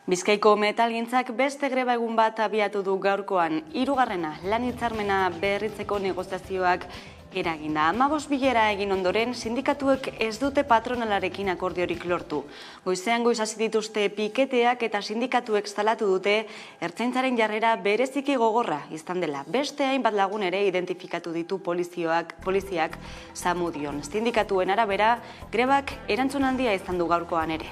Bizkaiko metalgintzak beste greba egun bat abiatu du gaurkoan. Hirugarrena lan hitzarmena berritzeko negoziazioak eraginda. 15 bilera egin ondoren, sindikatuek ez dute patronalarekin akordiorik lortu. Goizean goiz hasi dituzte piketeak eta sindikatuek salatu dute ertzaintzaren jarrera bereziki gogorra izan dela. Beste hainbat lagun ere identifikatu ditu poliziak Zamudion. Sindikatuen arabera, grebak erantzun handia izan du gaurkoan ere.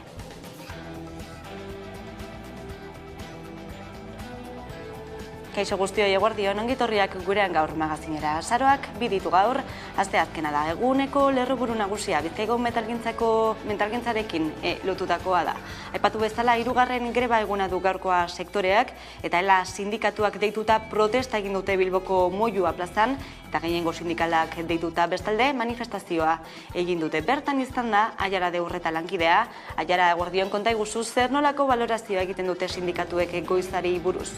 Kaixo guztioi eguerdion, ongitorriak gurean gaur magazinera. Azaroak biditu gaur, asteazkena da. Eguneko lerroburu nagusia Bizkaiko metalgintzarekin lotutakoa da. Aipatu bezala, hirugarren greba eguna du gaurkoa sektoreak, eta ela sindikatuak deituta protesta egin dute Bilboko Moyua plazan, eta gehiengo sindikalak deituta bestalde manifestazioa egin dute. Bertan izan da, Aiara de Urreta lankidea. Aiara, eguerdion, konta iguzu, zer nolako balorazioa egiten dute sindikatuek goizari buruz?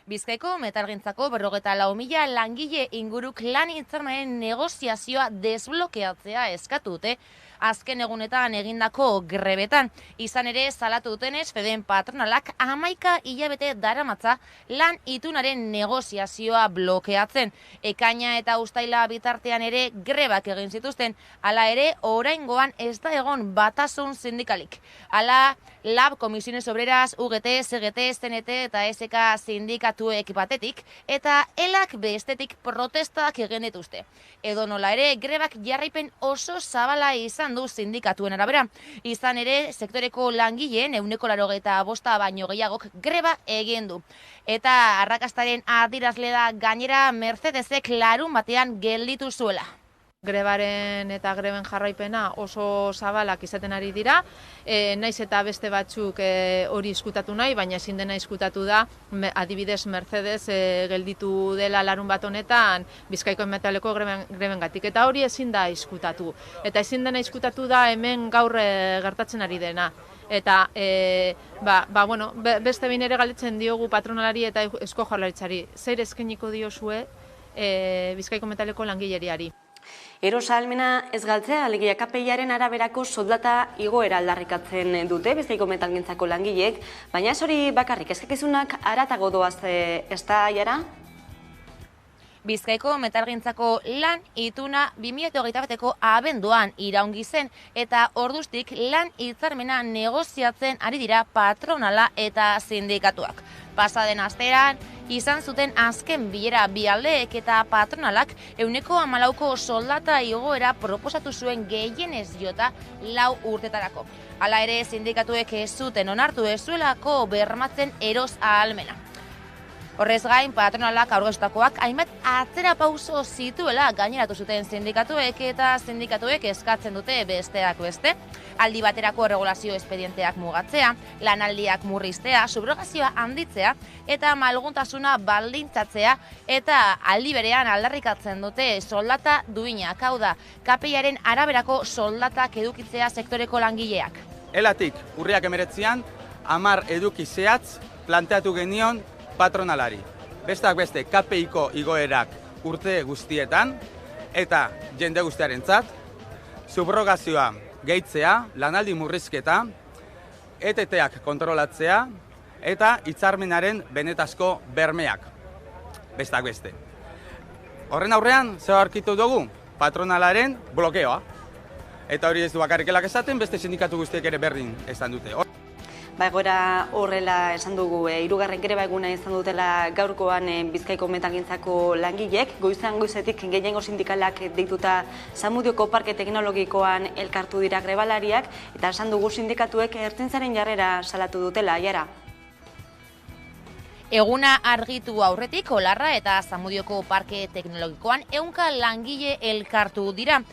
Bizkaiko metalgintzako 54.000 langile inguruk lan hitzarmenaren negoziazioa desblokeatzea eskatu dute azken egunetan egindako grebetan. Izan ere, salatu dutenez, Feden patronalak 11 hilabete daramatza lan itunaren negoziazioa blokeatzen. Ekaina eta uztaila bitartean ere grebak egin zituzten, hala ere, oraingoan ez da egon batasun sindikalik. Hala, LAB, Comisiones Obreras, UGT, CGT, CNT eta SK sindikatuek batetik, eta ELAK bestetik protestak egin dituzte. Edo nola ere, grebak jarraipen oso zabala izan du sindikatuen arabera. Izan ere, sektoreko langileen 85% baino gehiagok greba egin du. Eta arrakastaren adierazle da gainera Mercedesek larun batean gelditu zuela. Grebaren eta greben jarraipena oso zabalak izaten ari dira, naiz eta beste batzuk hori izkutatu nahi, baina ezin dena izkutatu da, adibidez Mercedes gelditu dela larun bat honetan Bizkaiko metaleko grebengatik, eta hori ezin da izkutatu. Eta ezin dena izkutatu da hemen gaur gertatzen ari dena. Eta beste behin ere galdetzen diogu patronalari eta Eusko Jaurlaritzari, zer eskainiko diozue Bizkaiko metaleko langileriari. Erosahalmena ez galtzea, alegia KPIaren araberako soldata igoera aldarrikatzen dute Bizkaiko metalgintzako langileek, baina ez hori bakarrik, eskakizunak haratago doaz ez da, Aiara? Bizkaiko metalgintzako lan ituna 2021 bateko abenduan iraungi zen, eta orduztik lan hitzarmena negoziatzen ari dira patronala eta sindikatuak. Pasaden astean, izan zuten azken bilera bi aldeek eta patronalak 14% soldata igoera proposatu zuen gehienez jota 4 urtetarako. Hala ere, sindikatuek ez zuten onartu ez zuelako bermatzen eros ahalmena. Horrez gain, patronalak aurkeztutakoak hainbat atzera pauso zituela gaineratu zuten sindikatuek, eta sindikatuek eskatzen dute besteak beste. Aldi baterako regulazio espedienteak mugatzea, lanaldiak murriztea, subrogazioa handitzea eta malguntasuna baldintzatzea, eta aldi berean aldarrikatzen dute soldata duinak, hau da, KPIaren araberako soldatak edukitzea sektoreko langileak. Elatik, urriak 19an, 10 eduki zehatz planteatu genion patronalari. Besteak beste, KPIko igoerak urte guztietan eta jende guztiarentzat, subrogazioa gehitzea, lanaldi murrizketa, ETT-ak kontrolatzea eta hitzarmenaren benetazko bermeak. Besteak beste. Horren aurrean, zer aurkitu dugu? Patronalaren blokeoa. Eta hori ez du bakarrikelak esaten, beste sindikatu guztiek ere berdin esan dute. Egoera horrela esan dugu, hirugarren greba eguna izan dutela gaurkoan Bizkaiko metalgintzako langileek, goizean goizetik gehiengo sindikalak deituta Zamudioko parke teknologikoan elkartu dira grebalariak, eta esan dugu sindikatuek ertzaintzaren jarrera salatu dutela, Aiara. Eguna argitu aurretik, Olarra eta Zamudioko parke teknologikoan 100 langile elkartu dira.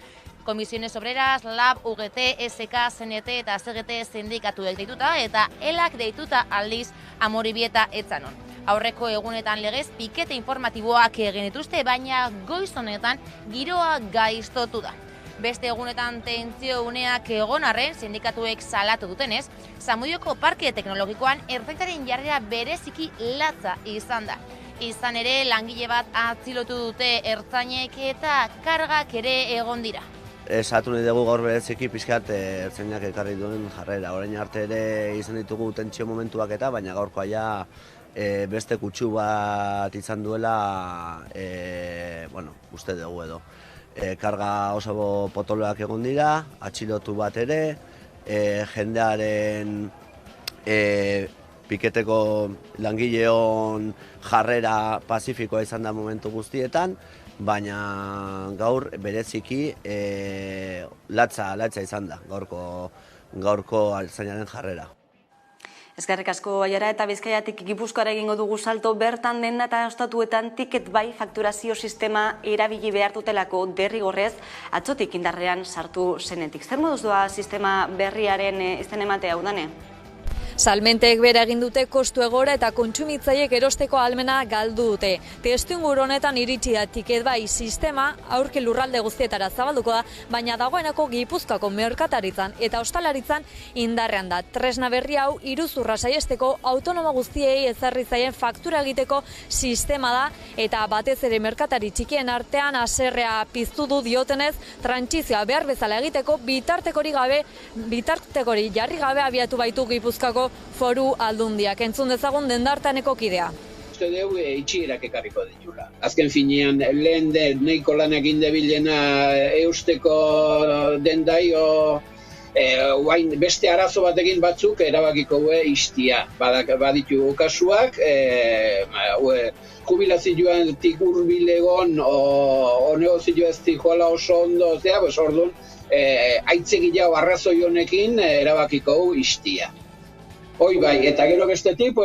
Comisiones Obreras, LAB, UGT, SK, CNT eta CGT sindikatuek deituta, eta ELAK deituta aldiz Amoribieta etzanon. Aurreko egunetan legez pikete informatiboak egin dituzte, baina goiz honetan giroa gaiztotu da. Beste egunetan tentsio uneak egon arren, sindikatuek salatu dutenez, Zamudioko parke teknologikoan ertzaintzaren jarrera bereziki latza izan da. Izan ere, langile bat atzilotu dute ertzainek eta kargak ere egon dira. esatu nahi dugu gaur bereziki pixkat ertzainak ekarri duen jarrera. Orain arte ere izan ditugu tentsio momentuak eta, baina gaurkoa ja beste kutsu bat izan duela, uste dugu edo. Karga oso potoloak egon dira, atxilotu bat ere, jendearen piketeko langileon jarrera pazifikoa izan da momentu guztietan, baina gaur bereziki latza izan da gaurko ertzainaren jarrera. Eskerrik asko, Aiara, eta Bizkaiatik Gipuzkoara egingo dugu salto, bertan denda eta ostatuetan tiket bai fakturazio sistema erabili behar dutelako derrigorrez atzotik indarrean sartu zenetik. Zer moduz doa sistema berriaren izen ematea, Udane? Salmentek bera egin dute kostu egora eta kontsumitzaileek erosteko ahalmena galdu dute. Testuinguru honetan iritsi da tiket bai sistema aurki lurralde guztietara zabalduko da, baina dagoeneko Gipuzkoako merkataritzan eta ostalaritzan indarrean da. Tresna berri hau iruzurra saihesteko autonomo guztiei ezarri zaien faktura egiteko sistema da eta batez ere merkatari txikien artean haserrea piztu du diotenez, trantsizioa behar bezala egiteko bitartekori jarri gabe abiatu baitu Gipuzkoako Foru Aldundiak. Entzun dezagun dendartaneko kidea. Uste dugu itxierak ekarriko ditula. Azken finean, lehen neiko lanak indebilena eusteko dendaio beste arazo batekin batzuk erabakiko istia. Baditu kasuak, jubilazioatik hurbilegon o negozioa ez joala oso ondo, orduan, aitzegila arrazoi honekin erabakiko istia. Hoi bai, eta gero bestetik,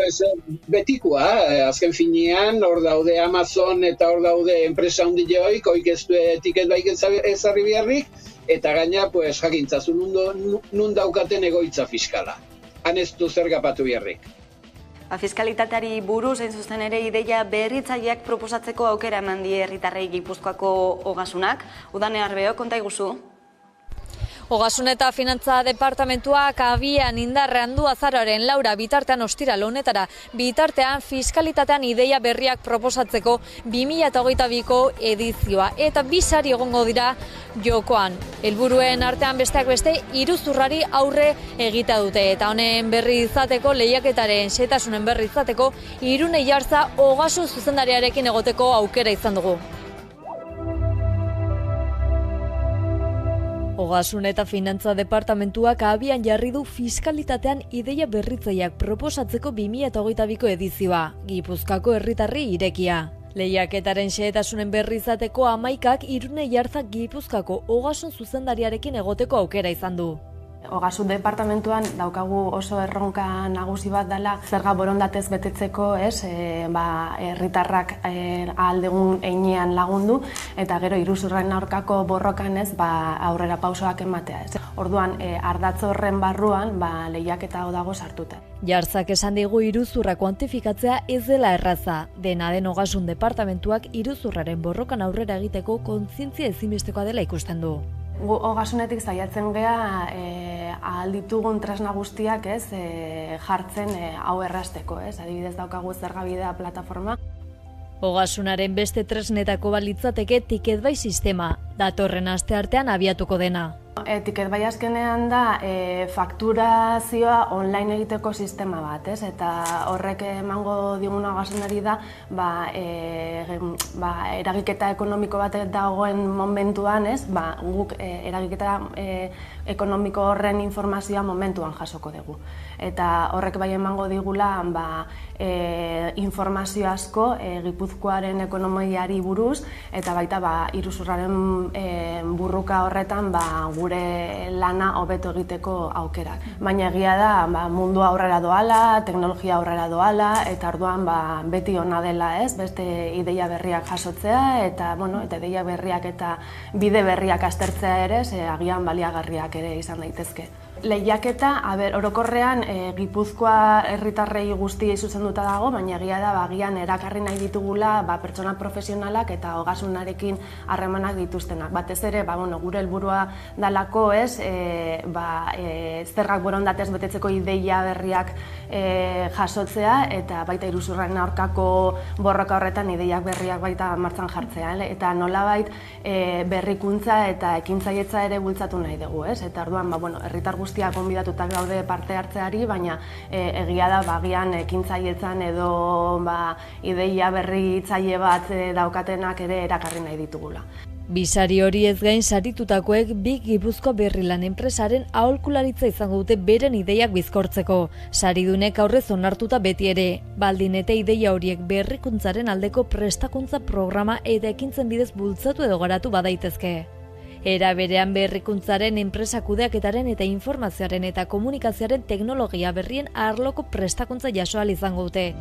betikoa, azken finean, hor daude Amazon eta hor daude enpresa hundileoik, hoik ez du tiket baik ezarri beharrik, eta gaina, jakintzazu nun daukaten egoitza fiskala. Han ez du zer gapatu beharrik. Fiskalitateari buruz, hain zuzen ere, ideia berritzaileak proposatzeko aukera eman die herritarrei Gipuzkoako Ogasunak. Udane Arbeo, konta iguzu? Ogasun eta Finantza Departamentuak abian indarrean du azaroaren 4 bitartean ostiral honetara. Bitartean fiskalitatean ideia berriak proposatzeko 2022ko edizioa. Eta 2 sari egongo dira jokoan. Helburuen artean besteak beste iruzurrari aurre egita dute. Eta honen berri izateko, lehiaketaren xehetasunen berri izateko, Irune Jartza Ogasun zuzendariarekin egoteko aukera izan dugu. Ogasun eta Finantza Departamentuak abian jarri du fiskalitatean ideia berritzaileak proposatzeko 2022ko edizioa, Gipuzkoako herritarri irekia. Lehiaketaren xehetasunen berri izateko 11ak Irune Jartza Gipuzkoako Ogasun zuzendariarekin egoteko aukera izan du. Ogasun departamentuan daukagu oso erronka nagusi bat dela zerga borondatez betetzeko, herritarrak ahal dugun heinean lagundu eta gero iruzurraren aurkako borrokan aurrera pausoak ematea. Orduan ardatz horren barruan lehiaketa dago sartuta. Jartzak esan digu iruzurra kuantifikatzea ez dela erraza. Dena den Ogasun departamentuak iruzurraren borrokan aurrera egiteko kontzientzia ezinbestekoa dela ikusten du. Gu Ogasunetik saiatzen gea ahal ditugun tresna guztiak jartzen hau errazteko. Adibidez daukagu zergabidea plataforma. Ogasunaren beste tresnetako balitzateke tiket bai sistema, datorren asteartean abiatuko dena. Tiket bai azkenean da fakturazioa online egiteko sistema bat, eta horrek emango diguna Ogasunari da eragiketa ekonomiko bat dagoen momentuan, guk eragiketa ekonomiko horren informazioa momentuan jasoko dugu. Eta horrek bai emango digula informazio asko Gipuzkoaren ekonomiari buruz, eta baita iruzurraren burruka horretan gure lana hobeto egiteko aukerak. Baina egia da mundua aurrera doala, teknologia aurrera doala, eta orduan beti ona dela beste ideia berriak jasotzea, eta ideia berriak eta bide berriak aztertzea ere, agian baliagarriak ere izan daitezke. Lehiaketa, orokorrean Gipuzkoa herritarrei guztiei zuzenduta dago, baina egia da agian erakarri nahi ditugula pertsona profesionalak eta Ogasunarekin harremanak dituzten dituztenak. Batez ere, gure helburua dalako, zergak borondatez betetzeko ideia berriak jasotzea, eta baita iruzurraren aurkako borroka horretan ideiak berriak baita martxan jartzea. Eta nolabait berrikuntza eta ekintzailetza ere bultzatu nahi dugu, eta orduan, herritar guztiak gonbidatutak daude parte hartzeari, baina egia da, agian ekintzailetzan edo ideia berritzaile bat daukatenak ere erakarri nahi ditugula. Bisari hori ez gain saritutakoek Bi Gipuzkoa Berrilan enpresaren aholkularitza izango dute beren ideiak bizkortzeko. Saridunek aurrez onartuta beti ere, baldin eta ideia horiek berrikuntzaren aldeko prestakuntza programa eta ekintzen bidez bultzatu edo garatu badaitezke. Era berean berrikuntzaren enpresa kudeaketaren eta informazioaren eta komunikazioaren teknologia berrien arloko prestakuntza jaso ahal izango dute.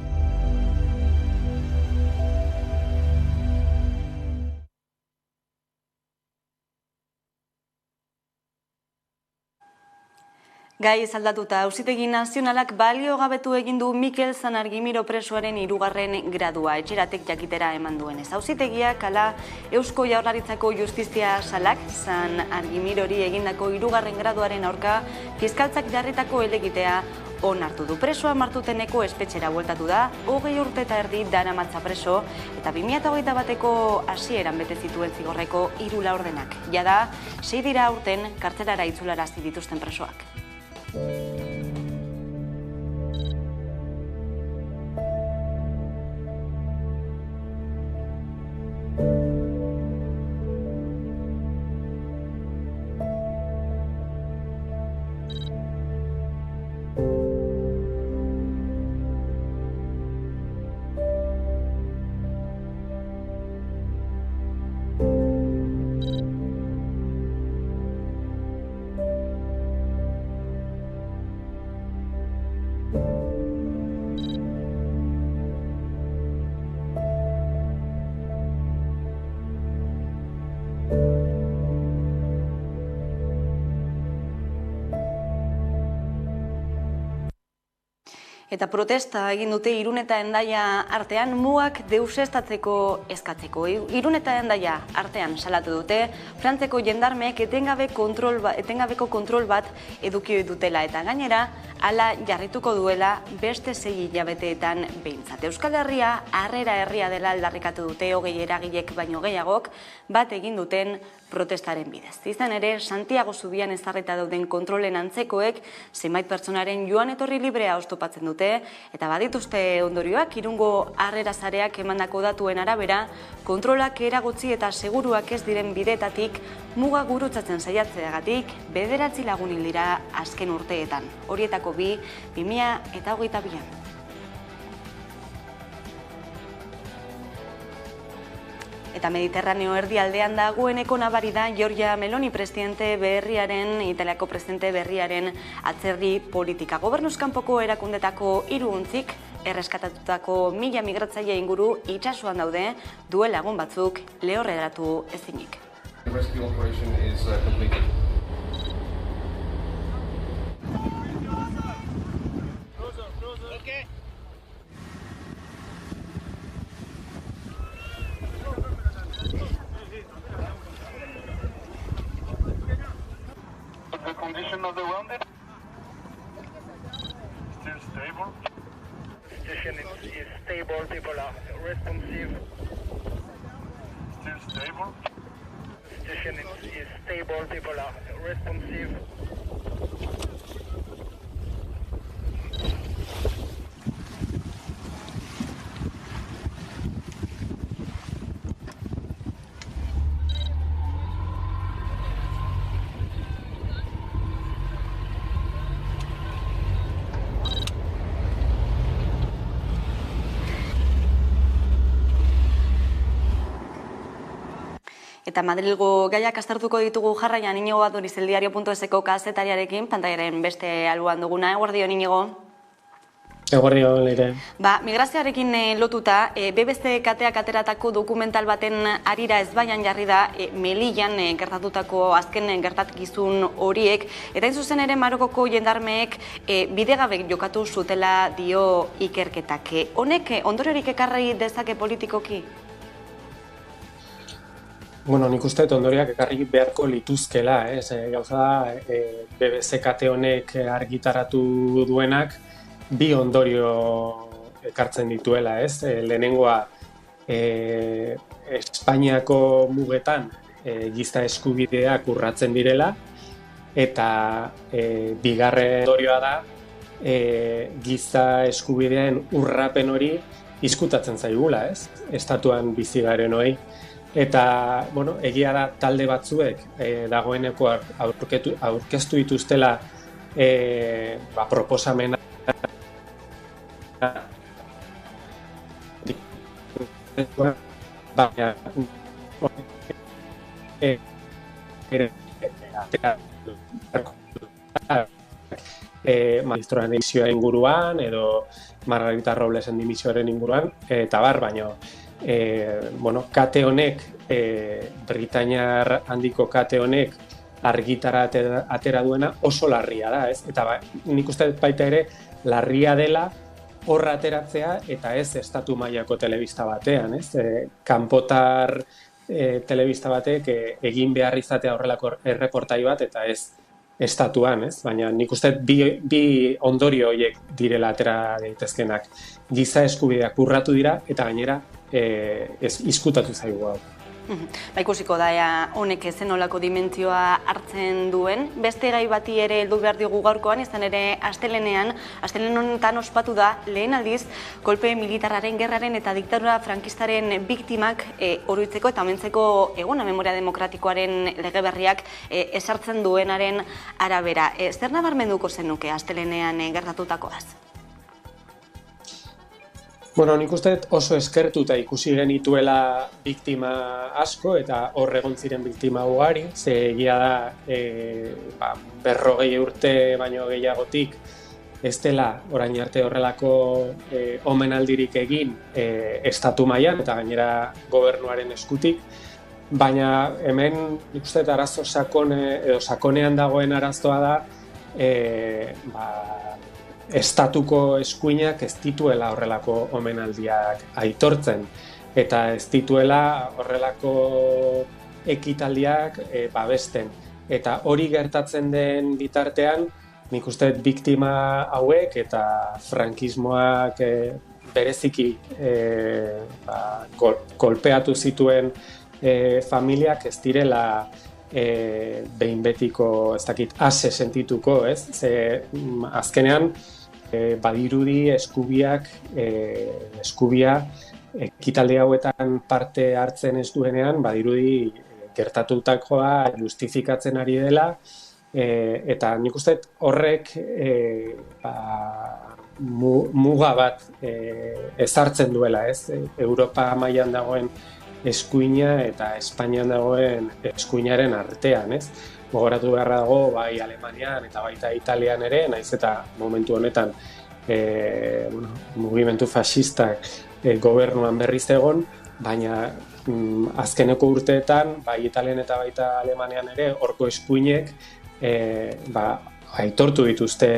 Gai aldatuta, Auzitegi Nazionalak baliogabetu egin du Mikel San Argimiro presoaren 3. gradua etxeratek jakitera eman duenez. Auzitegiak hala Eusko Jaurlaritzako Justizia Salak San Argimirori egindako 3. graduaren aurka fiskaltzak jarritako helegitea onartu du. Presoa Martuteneko espetxera bueltatu da, 20 urte eta erdi daramatza preso, eta 2021ko hasieran bete zituen zigorreko 3 laurdenak. Jada, 6 dira aurten kartzelara itzularazi dituzten presoak. Eta protesta egin dute Irun eta Hendaia artean mugak deuseztatzeko eskatzeko. Irun eta Hendaia artean salatu dute, Frantziako jendarmeek etengabeko kontrol bat eduki dutela eta gainera hala jarrituko duela beste 6 hilabeteetan behintzat. Euskal Herria harrera herria dela aldarrikatu dute 20 eragilek baino gehiagok bat egin duten protestaren bidez. Izan ere, Santiago Zubian ezarrita dauden kontrolen antzekoek zenbait pertsonaren joan etorri librea oztopatzen dute, eta badituzte ondorioak Irungo harrera sareak emandako datuen arabera, kontrolak eragotzi eta seguruak ez diren bidetatik muga gurutzatzen saiatzeagatik 9 lagun hil dira azken urteetan. Horietako 2, 2022an. Eta Mediterraneo erdialdean dagoeneko nabari da Giorgia Meloni Italiako presidente berriaren atzerri politika. Gobernuz kanpoko erakundetako 3 ontzik erreskatatutako 1000 migratzaile inguru itsasoan daude, duela egun batzuk lehorreratu ezinik. The condition of the wounded? Still stable? Situation is stable, people are responsive. Still stable? Situation is stable, people are responsive. Eta Madrilgo gaiak aztertuko ditugu jarraian Inigo Aduriz eldiario.eseko kazetariarekin, pantailaren beste alboan duguna. Eguerdion, Inigo? Eguerdion, Leire. Migrazioarekin lotuta, BBC kateak ateratako dokumental baten arira ezbaian jarri da Melillan gertatutako azken gertatkizun horiek, eta hain zuzen ere Marokoko jendarmeek bidegabe jokatu zutela dio ikerketak. Honek ondoriorik ekarri dezake politikoki? Bueno, nik uste ondorioak ekarri beharko lituzkela, gauza da, BBC kate honek argitaratu duenak, bi ondorio ekartzen dituela, lehenengoa, Espainiako mugetan giza eskubideak urratzen direla, eta bigarren ondorioa da, giza eskubideen urrapen hori izkutatzen zaigula, estatuan bizi garen hori. Eta, bueno, egia da talde batzuek dagoeneko aurkeztu dituztela proposamena baina Magistradoaren dimisioaren inguruan edo Margarita Roblesen dimisioaren inguruan eta baino kate honek, Britainiar handiko kate honek argitara atera duena oso larria da, Eta nik uste baita ere larria dela horra ateratzea eta ez estatu mailako telebista batean, Kanpotar telebista batek egin behar izatea horrelako erreportai bat eta ez estatuan, Baina nik uste bi ondorio horiek direla atera daitezkenak. Giza eskubideak urratu dira eta gainera izkutatu zaigu hau. Ikusiko da, honek zenolako dimentsioa hartzen duen. Beste gai bati ere heldu behar diogu gaurkoan, izan ere astelenean honetan ospatu da lehen aldiz kolpe militarraren, gerraren eta diktadura frankistaren biktimak oroitzeko eta omentzeko eguna memoria demokratikoaren lege berriak ezartzen duenaren arabera. Zer nabarmenduko zenuke astelenean gertatutakoaz? Bueno, nik uste oso eskertuta ikusi genituela biktima asko eta hor egon ziren biktima ugari, ze egia da 40 urte baino gehiagotik ez dela orain arte horrelako omenaldirik egin estatu mailan eta gainera gobernuaren eskutik, baina hemen nik uste arazo sakonean dagoen arazoa da estatuko eskuinak ez dituela horrelako omenaldiak aitortzen eta ez dituela horrelako ekitaldiak babesten. Eta hori gertatzen den bitartean, nik uste biktima hauek eta frankismoak bereziki kolpeatu zituen familiak ez direla behin betiko, ez dakit, ase sentituko, Ze azkenean badirudi eskubia ekitaldi hauetan parte hartzen ez duenean, badirudi gertatutakoa justifikatzen ari dela, eta nik uste horrek muga bat ezartzen duela, Europa mailan dagoen eskuina eta Espainian dagoen eskuinaren artean, Gogoratu beharra dago, bai Alemanian eta baita Italian ere, naiz eta momentu honetan mugimendu faxistak gobernuan berriz egon, baina azkeneko urteetan, bai Italian eta baita Alemanian ere, horko eskuinek aitortu dituzte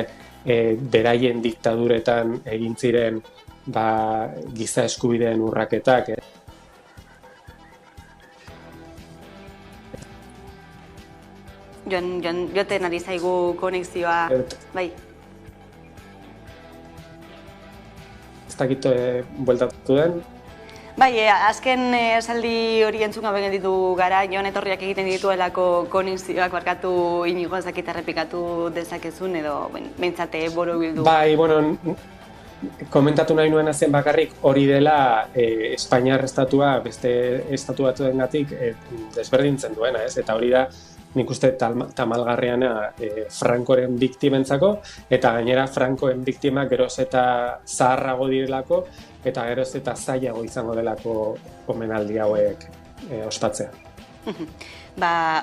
beraien diktaduretan egin ziren giza eskubideen urraketak. Joaten ari zaigu konexioa, bai. Ez dakit bueltatu den? Bai, azken esaldi hori entzun gabe gelditu gara, Jon etorriak egiten dituelako konexioak barkatu Inigo, ez dakit errepikatu dezakezun edo behintzate borobildu. Bai, bueno, komentatu nahi nuen zen bakarrik hori dela Espainiar estatua beste estatu batzuengatik desberdintzen duena, eta hori da nik uste tamalgarriana Frankoren biktimentzako, eta gainera Frankoen biktimak geroz eta zaharrago direlako, eta geroz eta zailago izango delako omenaldi hauek ospatzea.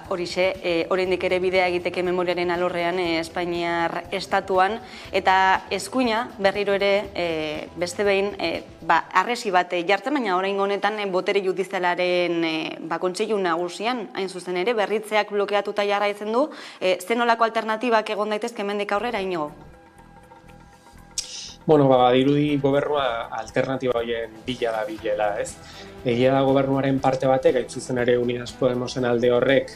Horixe, oraindik ere bidea egiteke memoriaren alorrean Espainiar estatuan, eta eskuina berriro ere beste behin arresi bat jartzen, baina orain honetan botere judizialaren kontseilu nagusian, hain zuzen ere, berritzeak blokeatuta jarraitzen du, zenolako alternatibak egon daitezke hemendik aurrera, Inigo? Bueno, badirudi gobernua alternatiba horien bila da bilela, ez? Egia da gobernuaren parte batek, hain zuzen ere Unidas Podemosen alde horrek,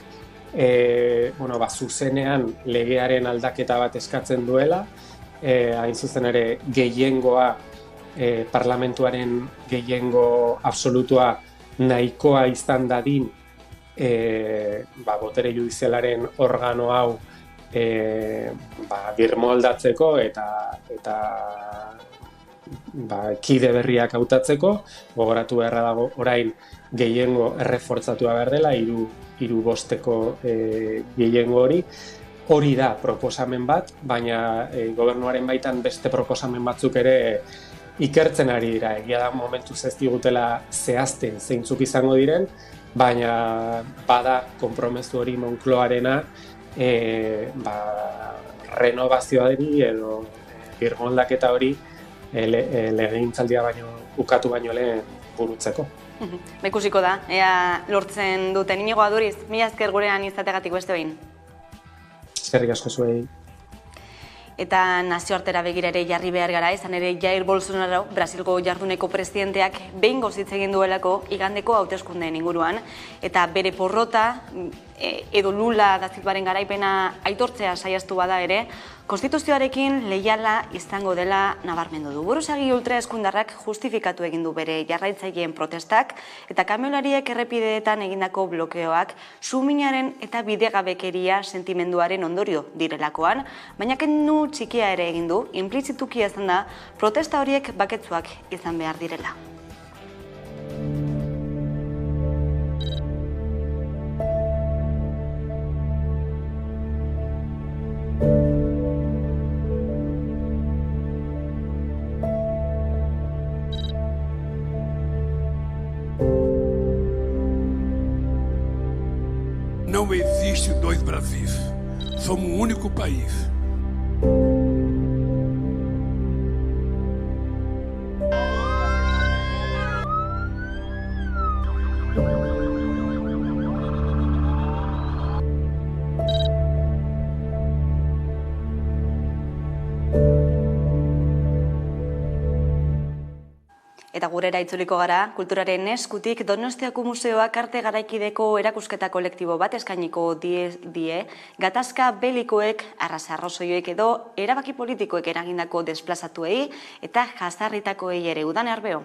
zuzenean legearen aldaketa bat eskatzen duela, hain zuzen ere gehiengoa, parlamentuaren gehiengo absolutua nahikoa izan dadin, botere judizialaren organo hau birmoldatzeko eta kide berriak hautatzeko, gogoratu beharra dago orain gehiengo errefortzatua behar dela, 3/5 gehiengo hori da proposamen bat, baina gobernuaren baitan beste proposamen batzuk ere ikertzen ari dira. Egia da momentuz ez digutela zehazten zeintzuk izango diren, baina bada konpromezu hori Moncloarena renovazioari edo birmoldaketa hori legegintzaldia bukatu baino lehen burutzeko. Ikusiko da, ea lortzen duten. Inigo Aduriz, mila esker gurean izategatik beste behin. Eskerrik asko zuei. Eta nazioartera begira ere jarri behar gara, izan ere Jair Bolsonaro, Brasilgo jarduneko presidenteak behingoz hitz egin duelako igandeko hauteskundeen inguruan, eta bere porrota edo Lula da Silvaren garaipena aitortzea saiastu bada ere, konstituzioarekin leiala izango dela nabarmendu du. Buruzagi ultraeskundarrak justifikatu egin du bere jarraitzaileen protestak eta kamioilariek errepideetan egindako blokeoak suminaren eta bidegabekeria sentimenduaren ondorio direlakoan, baina kendu txikia ere egin du, inplizituki izan da protesta horiek baketsuak izan behar direla. Não existe dois Brasis. Somos um único país. Eta gurera itzuliko gara, kulturaren eskutik Donostiako Museoak arte garaikideko erakusketa kolektibo bat eskainiko die, gatazka belikoek, arraza-arrozoioek edo erabaki politikoek eragindako desplazatuei eta jazarritakoei ere. Udan Arbeo.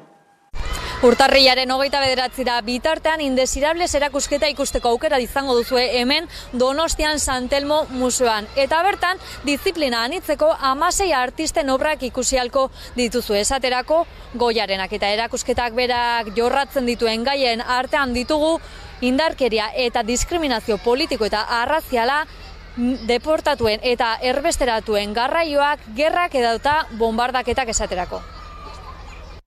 Urtarrilaren 29 bitartean Indesirables erakusketa ikusteko aukera izango duzue hemen Donostian San Telmo Museoan. Eta bertan, diziplina anitzeko 16 artisten obrak ikusialko dituzu. Esaterako, Goiarenak eta erakusketak berak jorratzen dituen gaien artean ditugu indarkeria eta diskriminazio politiko eta arraziala, deportatuen eta erbesteratuen garraioak, gerrak edota bombardaketak esaterako.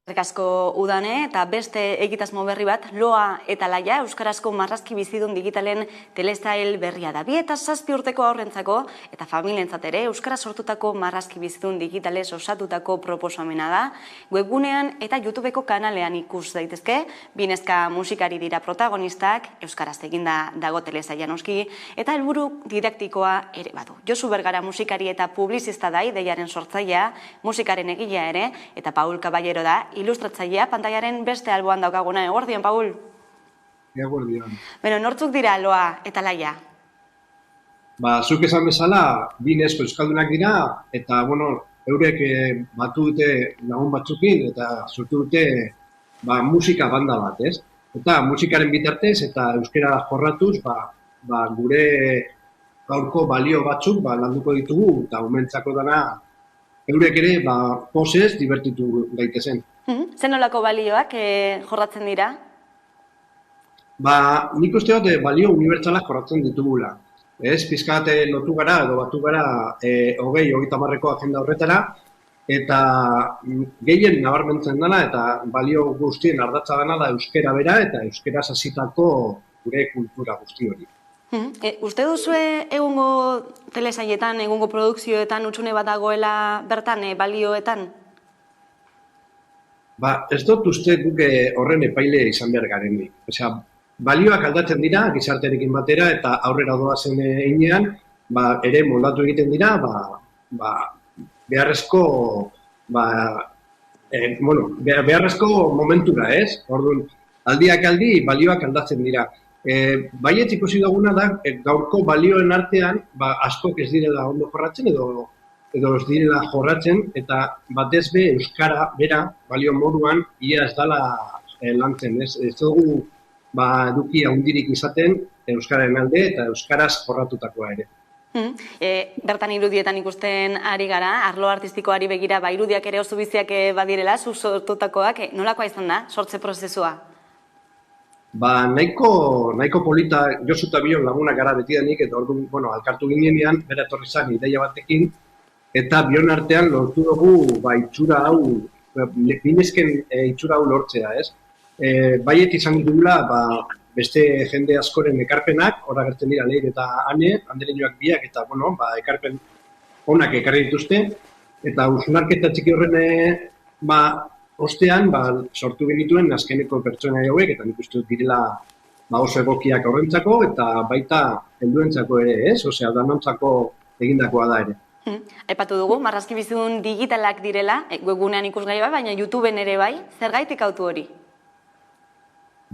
Eskerrik asko Udane, eta beste egitasmo berri bat, Loa eta Laia, euskarazko marrazki bizidun digitalen telesail berria da. 2 eta 7 urteko haurrentzako eta familientzat ere euskaraz sortutako marrazki bizidun digitalez osatutako proposamena da. Webgunean eta YouTubeko kanalean ikus daitezke, binezka musikari dira protagonistak, euskaraz eginda dago telesaila noski, eta helburu didaktikoa ere badu. Josu Bergara musikari eta publizista da, ideiaren sortzailea, musikaren egilea ere, eta Paul Caballero da, ilustratzailea, pantaiaren beste alboan daukaguna. Eguerdion, Paul? Eguerdion. Beno, nortzuk dira Loa eta Laia? Zuk esan bezala, binezko euskaldunak dira, eta, eurek batu dute lagun batzukin, eta sortu dute musika banda bat, ez? Eta musikaren bitartez, eta euskara jorratuz, gure gaurko balio batzuk landuko ditugu, eta umentzako dana, eurek ere, posez, divertitu daitezen. Zen nolako balioak jorratzen dira? Nik uste dut balio unibertsalak jorratzen ditugula. Ez, pizkat lotu gara, edo batu gara 20-30ko agenda horretara, eta gehien nabarmentzen dena, eta balio guztien ardatza dena da euskera bera, eta euskera hasitako gure kultura guzti hori. Uste duzue egungo telesailetan, egungo produkzioetan utxune bat dagoela bertan balioetan? Ez dut uste guk horren epaile izan behar garenik. Balioak aldatzen dira, gizartearekin batera, eta aurrera doazen heinean, ere moldatu egiten dira, beharrezko beharrezko momentura, ez? Orduan, aldiak aldi, balioak aldatzen dira. Baiet ikusi duguna da, gaurko balioen artean, askok ez direla ondo jorratzen edo ez direla jorratzen, eta batez be euskara bera, balio moduan, ia ez dala lantzen, ez? Ez dugu eduki handirik izaten euskararen alde eta euskaraz jorratutakoa ere. Bertan irudietan ikusten ari gara, arlo artistikoari begira, irudiak ere oso biziak badirela, sortutakoak, nolakoa izan da, sortze prozesua? Nahiko polita, Josu eta Bion lagunak gara betidanik, eta orduan, alkartu ginean, bera etorri zan ideia batekin, eta Bion artean lortu dugu, itxura hau, binezken itxura hau lortzea, ez? Baiet izan dugula, beste jende askoren ekarpenak, hor agertzen dira Leire eta Ane, andereñoak biak, eta, ekarpen onak ekarri dituzte, eta hausnarketa txiki horren, ostean, sortu genituen azkeneko pertsona hauek, eta nik uste dut direla oso egokiak horrentzako, eta baita helduentzako ere, ez? Osea, danontzako egindakoa da ere. Aipatu dugu, marrazkibizun digitalak direla, webgunean ikusgai bai, baina YouTubeen ere bai, zergaitik autu hori?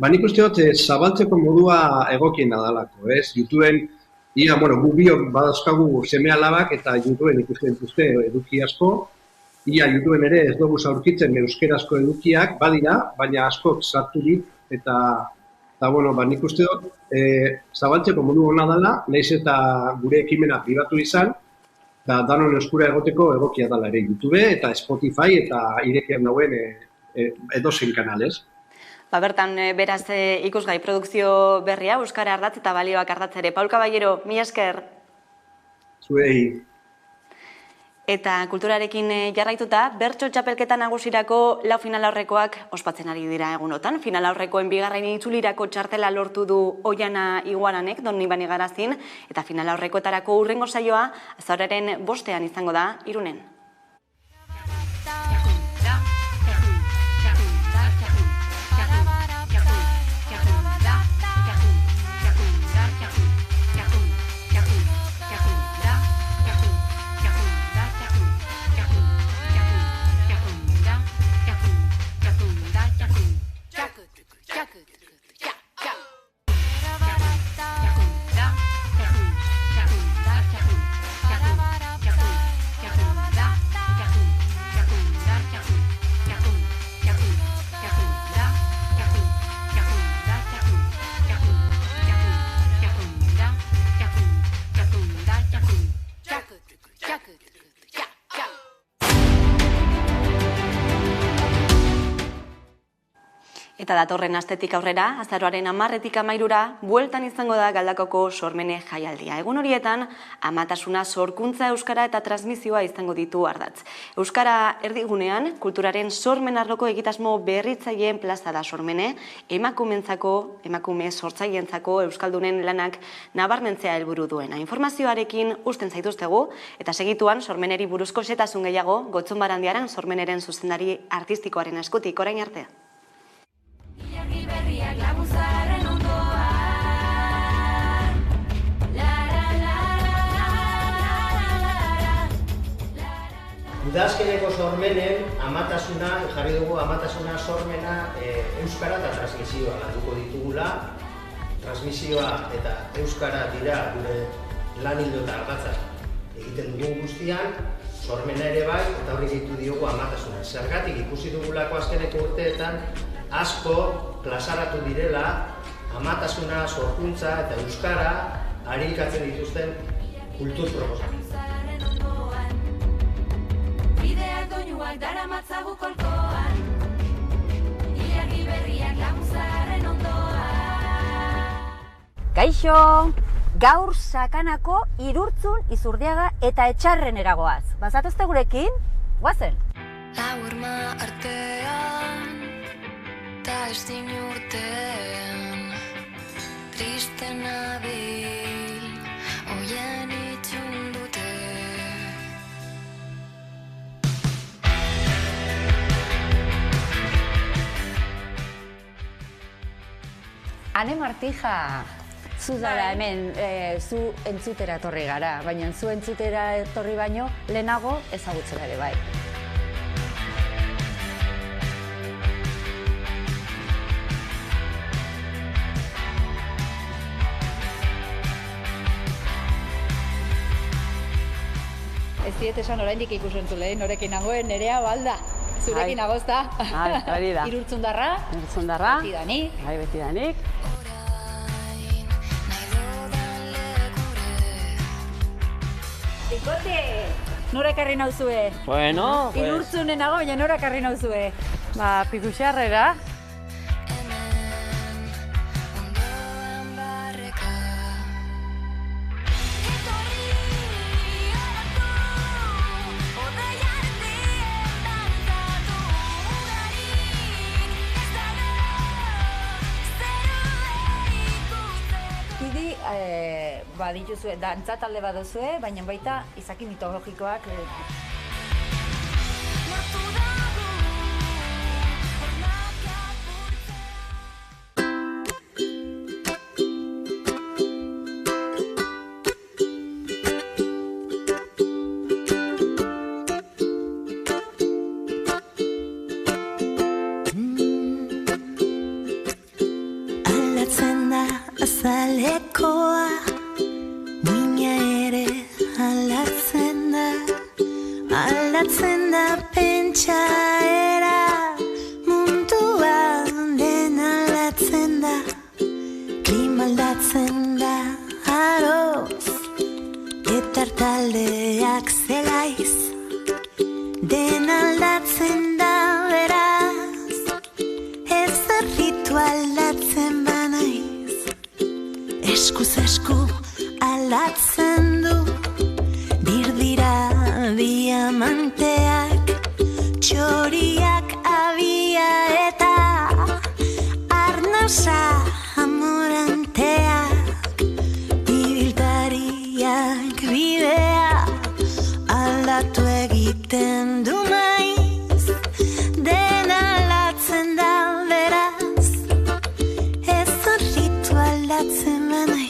Nik uste dut, zabaltzeko modua egokiena dalako, ez? YouTubeen, gu biok badauzkagu seme alabak, eta YouTubeen ikusten dituzte eduki asko, YouTubeen ere ez dugu aurkitzen euskerazko edukiak, badira, baina askok sartu dit, eta nik uste dut, zabaltzeko modu hona dela, nahiz eta gure ekimena pribatu izan, eta danon euskura egoteko egokia dela ere YouTube eta Spotify eta irekian dauen edozein kanalez. Bertan, beraz, ikusgai produkzio berria, euskara ardatz eta balioak ardatz ere. Paul Caballero, mila esker. Zuei. Eta kulturarekin jarraituta, bertso txapelketa nagusirako lau finalaurrekoak ospatzen ari dira egunotan. Finalaurrekoen bigarren itzulirako txartela lortu du Oiana Iguaranek, Don Ibani Garazin, eta finalaurrekoetarako hurrengo saioa azaroaren 5ean izango da Irunen. Eta datorren astetik aurrera, azaroaren 10etik 13ra, bueltan izango da Galdakoko sormene jaialdia. Egun horietan, amatasuna, sorkuntza, euskara eta transmisioa izango ditu ardatz. Euskara erdigunean, kulturaren sormen arloko egitasmo berritzaileen plaza da sormene, emakume sortzaientzako euskaldunen lanak nabarmentzea helburu duena. Informazioarekin usten zaituztegu, eta segituan sormeneri buruzko xehetasun gehiago, Gotzon Barandiaran sormeneren zuzendari artistikoaren eskutik orain arte. Berriak labuzaren ondoan. Udazkeneko sormenen amatasuna, jarri dugu amatasuna sormena euskara eta transmisioa landuko ditugula. Transmisioa eta euskara dira gure lan ildo eta ardatzak egiten dugu guztian, sormena ere bai, eta horri ditu diogu amatasuna. Zergatik ikusi dugulako azkeneko urteetan, asko plazaratu direla amatasuna, sorkuntza eta euskara arilkatzen dituzten kultur proposamen. Bideak doinuak daramatzagu kolkoan, ilargi berriak laguntzaren ondoan. Kaixo, gaur sakanako Irurtzun, Izurdiaga eta Etxarren eragoaz. Bazatuzte gurekin? Guazen! Laurma artean ta ezin urtean triste nabil oien itxun dute. Ane Martija, zu zara hemen, zu entzutera etorri gara, baina zu entzutera etorri baino lehenago ezagutzera ere bai. ziet esan oraindik ikusentzule, norekin nagoen, Nerea balda. Zurekin agozta. Hori da. Irurtzundarra. Irurtzundarra. Betidanik. Betidanik. Ikote! Nora ekarri nauzue? Bueno, pues... Irurtzunen nago, baina nora ekarri nauzue? Pikuxarrera. Dituzue, dantza talde bat duzue, baina baita izaki mitologikoak. Aldatzen da azalekoa, aldatzen da pentsaera, munduan den aldatzen da, klima aldatzen da aroz, eta taldeak zelaiz, den aldatzen da beraz, ez erritu aldatzen banaiz, eskuz esku aldatzen du, dirdira diamanteak, txoriak abia eta arnasa amoranteak, ibiltariak bidea aldatu egiten du maiz, den aldatzen da beraz, ez horritu aldatzen banaiz.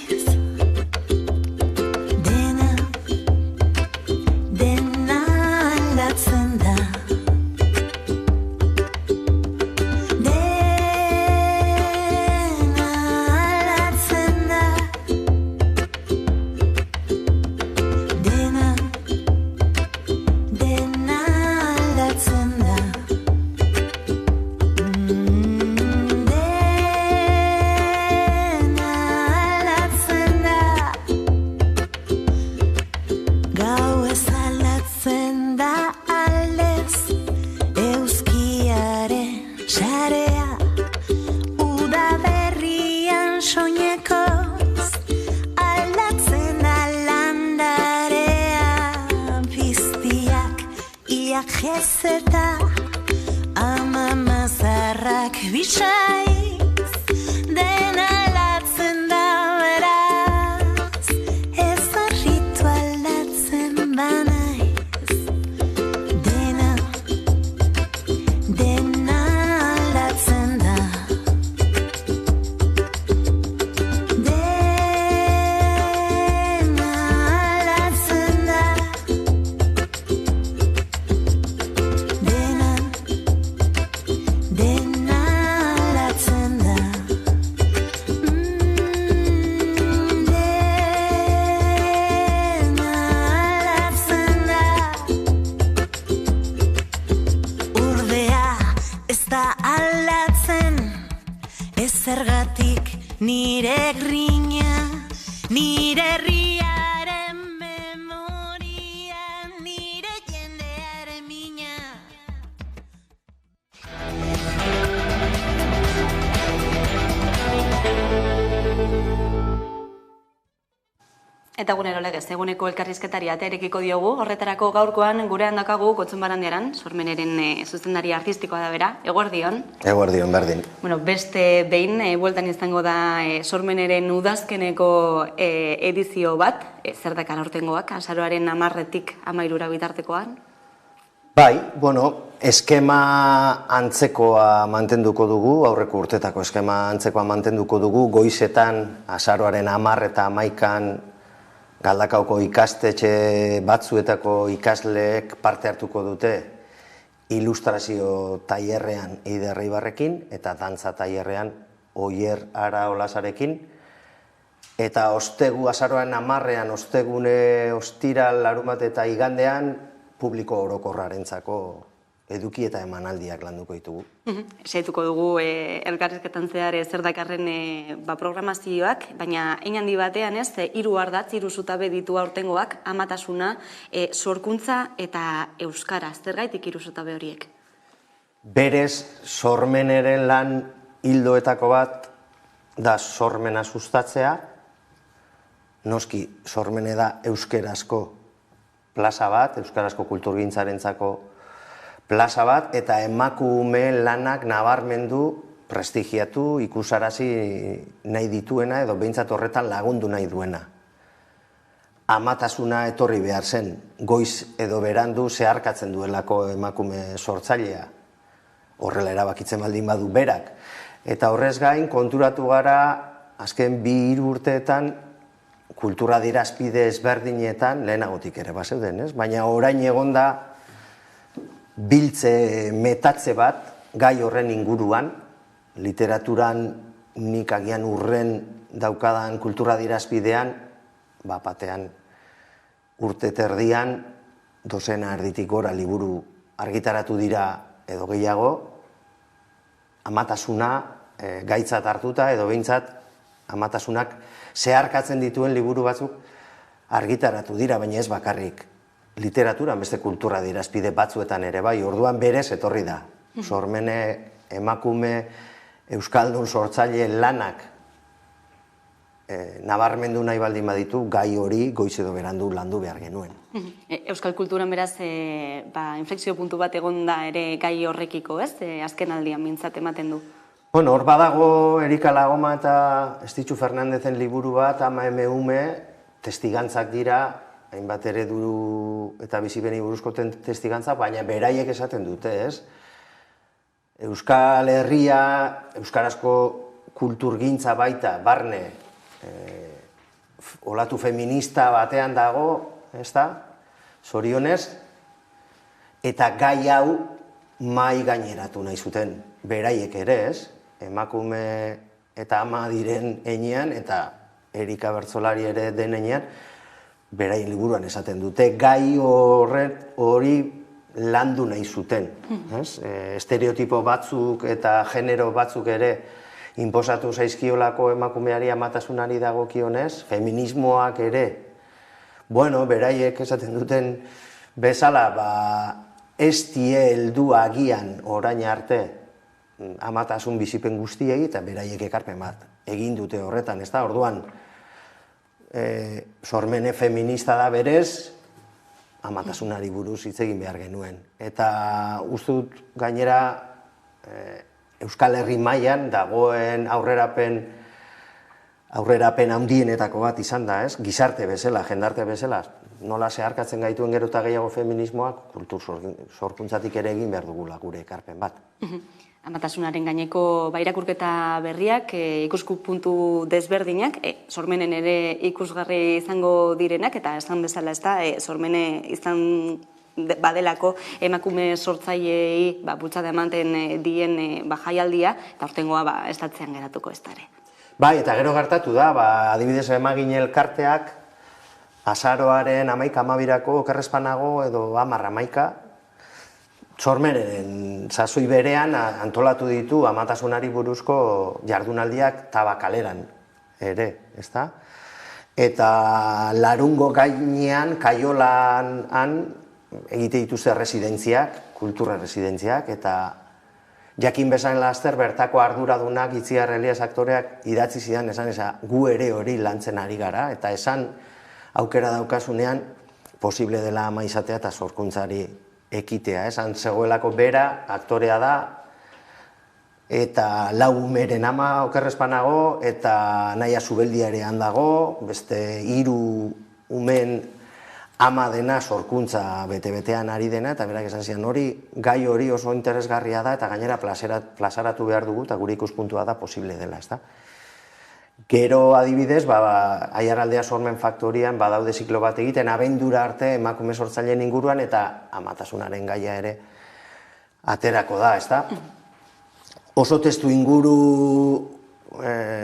Jezeta ama mazarrak bisaiz, den aldatzen da beraz, ez horritu aldatzen banaiz, dena aldatzen da, dena aldatzen da. Zergatik nire grina, nire herriaren memoria, nire jendearen mina. Eta egunero legez, eguneko elkarrizketari aterekiko diogu, horretarako gaurkoan gurean dakagu Gotzunbarandiaran, Sormeneren zuzendari artistikoa da bera, eguerdion. Eguerdion, berdin. Bueno, beste behin, bueltan izango da Sormeneren udazkeneko edizio bat, zer dakar aurtengoak, azaroaren 10-tik 13 bitartekoan? Bai, bueno, eskema antzekoa mantenduko dugu, aurreko urtetako eskema antzekoa mantenduko dugu, goizetan azaroaren 10 eta 11an Galdakaoko ikastetxe batzuetako ikasleek parte hartuko dute ilustrazio tailerrean Eider Eibarrekin eta dantza tailerrean Oier Ara Olasarekin. eta azaroan 10ean, ostegune, ostiral, larumat eta igandean, publiko orokorrarentzako eduki eta emanaldiak landuko ditugu. Saituko dugu elkarrizketan zehar zer dakarren programazioak, baina hein handi batean 3 ardatz, 3 zutabe ditu aurtengoak, amatasuna, sorkuntza eta euskara. Zergaitik 3 zutabe horiek? Berez, sormeneren lan hildoetako bat da sormena sustatzea, noski sormene da euskerazko plaza bat, euskarazko kulturgintzarentzako plaza bat, eta emakume lanak nabarmendu, prestigiatu, ikusarazi nahi dituena, edo behintzat horretan lagundu nahi duena. Amatasuna etorri behar zen, goiz edo berandu zeharkatzen duelako emakume sortzailea, horrela erabakitzen baldin badu berak. Eta horrez gain, konturatu gara, azken 2-3 urteetan, kultura adierazpide ezberdinetan, lehenagotik ere bazeuden, ez? Baina orain egonda biltze metatze bat gai horren inguruan, literaturan nik agian urren daukadan kultura adierazpidean, batean urte terdian, 2 erditik gora liburu argitaratu dira edo gehiago, amatasuna gaitzat hartuta edo behintzat amatasunak zeharkatzen dituen liburu batzuk argitaratu dira, baina ez bakarrik literaturan, beste kultura adierazpide batzuetan ere bai, orduan berez etorri da. Sormene, emakume, euskaldun sortzaile lanak nabarmendu nahi baldin baditu, gai hori goiz edo berandu landu behar genuen. Euskal kulturan beraz, inflexio puntu bat egon da ere gai horrekiko, ez? Azken aldian mintzat ematen du. Bueno, hor badago Erika Lagoma eta Estitxu Fernandezen liburu bat, Ama eme ume, testigantzak dira, hainbat eredu eta bizibeni buruzko testigantza, baina beraiek esaten dute, ez? Euskal Herria, euskarazko kulturgintza baita, barne, olatu feminista batean dago, ez da? Zorionez, eta gai hau mai gaineratu nahi zuten beraiek ere, ez? Emakume eta ama diren heinean, eta Erika Bertzolari ere den heinean, beraien liburuan esaten dute, gai hori landu nahi zuten. Estereotipo batzuk eta genero batzuk ere inposatu zaizkiolako emakumeari amatasunari dagokionez, feminismoak ere, bueno, beraiek esaten duten bezala, ez die heldu agian orain arte amatasun bizipen guztiei, eta beraiek ekarpen bat egin dute horretan, ez da, orduan, sormene feminista da berez, amatasunari buruz hitz egin behar genuen. Eta uste dut gainera Euskal Herri mailan dagoen aurrerapen handienetako bat izan da, ez? Gizarte bezala, jendarte bezala, nola zeharkatzen gaituen gero eta gehiago feminismoak, kultur sorkuntzatik ere egin behar dugula gure ekarpen bat. Amatasunaren gaineko irakurketa berriak, ikuspuntu desberdinak, sormenen ere ikusgarri izango direnak, eta esan bezala ez da, sormene izan badelako emakume sortzaileei bultzada ematen dien jaialdia, eta hortengoa estatzean geratuko ez da ere. Bai, eta gero gertatu da, adibidez emagin elkarteak, azaroaren 11-12 okerrezpanago edo 10-11, sormeneren sasoi berean antolatu ditu amatasunari buruzko jardunaldiak Tabakaleran ere, ez da? Eta larungo gainean, Kaiolan egite dituzte residentziak, kultura residentziak, eta jakin bezain laster bertako arduradunak Itziar Elias aktoreak idatzi zidan esan gu ere hori lantzen ari gara, eta esan aukera daukasunean posible dela ama izatea eta sorkuntzari ekitea, esan zegoelako bera, aktorea da, eta 4 umeren ama okerrezpanago, eta Naia Zubeldia ere handago, beste 3 umen ama dena sorkuntza bete-betean ari dena, eta berak esan zian gai hori oso interesgarria da, eta gainera plazaratu behar dugu, eta gure ikuspuntua da posible dela, ez da? Gero adibidez, Aiaraldea Sormen Faktorian badaude ziklo bat egiten, abendura arte emakume sortzaileen inguruan eta amatasunaren gaia ere aterako da, ez da? Oso testu inguru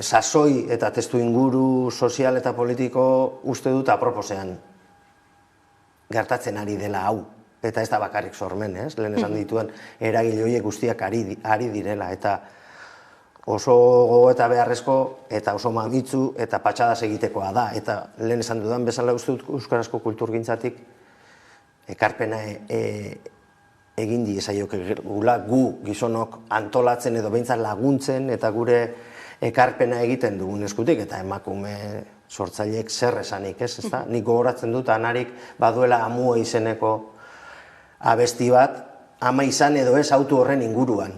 sasoi eta testu inguru sozial eta politiko uste dut aproposean gertatzen ari dela hau. Eta ez da bakarrik sormen, ez? Lehen esan dituen eragile horiek guztiak ari direla. Eta oso gogo eta beharrezko eta oso magitzu eta patxadas egitekoa da. Eta lehen esan dudan bezala uste dut euskarazko kulturgintzatik ekarpena egin diezaiokegula gu gizonok antolatzen edo behintzat laguntzen eta gure ekarpena egiten dugun eskutik, eta emakume sortzaileek zer esanik, ez da? Nik gogoratzen dut anarik baduela Amua izeneko abesti bat, ama izan edo ez auto horren inguruan.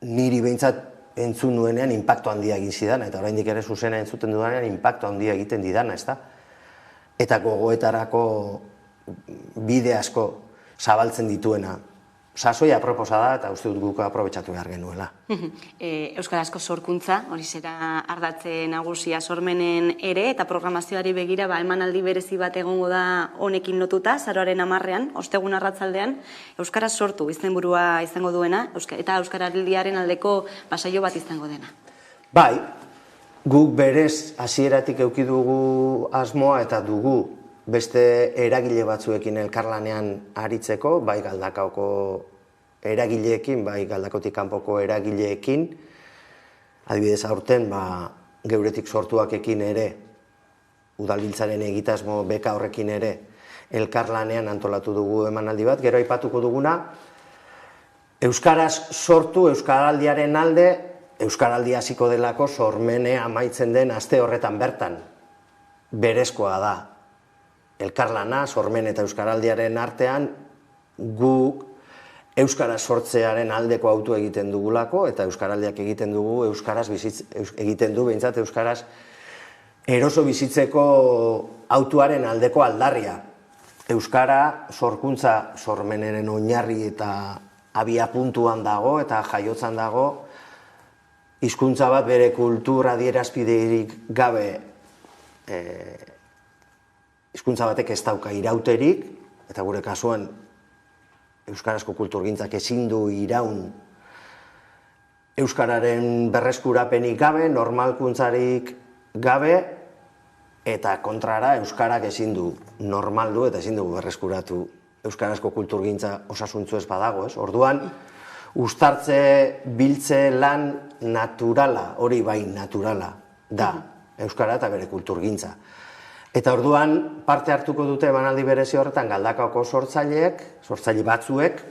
Niri behintzat entzun nuenean inpaktu handia egin zidana, eta oraindik ere zuzena entzuten dudanean inpaktu handia egiten didana, ez da? Eta gogoetarako bide asko zabaltzen dituena. Sasoia aproposa da, eta uste dut guk aprobetxatu behar genuela. Euskarazko sorkuntza, hori zera ardatze nagusia sormenen ere, eta programazioari begira emanaldi berezi bat egongo da honekin lotuta, azaroaren 10ean, ostegun arratzaldean, Euskaraz sortu izenburua izango duena, eta Euskaraldiaren aldeko saio bat izango dena. Bai, guk berez hasieratik eduki dugu asmoa eta dugu beste eragile batzuekin elkarlanean aritzeko, bai Galdakaoko eragileekin, bai Galdakotik kanpoko eragileekin, adibidez aurten geuretik sortuakekin ere, udalbiltzaren egitasmo beka horrekin ere, elkarlanean antolatu dugu emanaldi bat, gero aipatuko duguna, Euskaraz sortu, Euskaraldiaren alde, Euskaraldi hasiko delako sormene amaitzen den aste horretan bertan, berezkoa da. Elkarlana, sormen eta Euskaraldiaren artean, guk Euskaraz sortzearen aldeko autu egiten dugulako, eta Euskaraldiak egiten dugu, egiten du behintzat Euskaraz eroso bizitzeko autuaren aldeko aldarria. Euskara sorkuntza sormeneren oinarri eta abia puntuan dago, eta jaiotzan dago, hizkuntza bat bere kultur adierazpiderik gabe hizkuntza batek ez dauka irauterik, eta gure kasuan euskarazko kulturgintzak ezin du iraun euskararen berreskurapenik gabe, normalkuntzarik gabe, eta kontrara euskarak ezin du normaldu eta ezin dugu berreskuratu euskarazko kulturgintza osasuntzu ez badago, ez? Orduan, uztartze, biltze lan naturala, hori bai naturala da, euskara eta bere kulturgintza. Eta orduan parte hartuko dute emanaldi berezi horretan Galdakaoko sortzaile batzuek,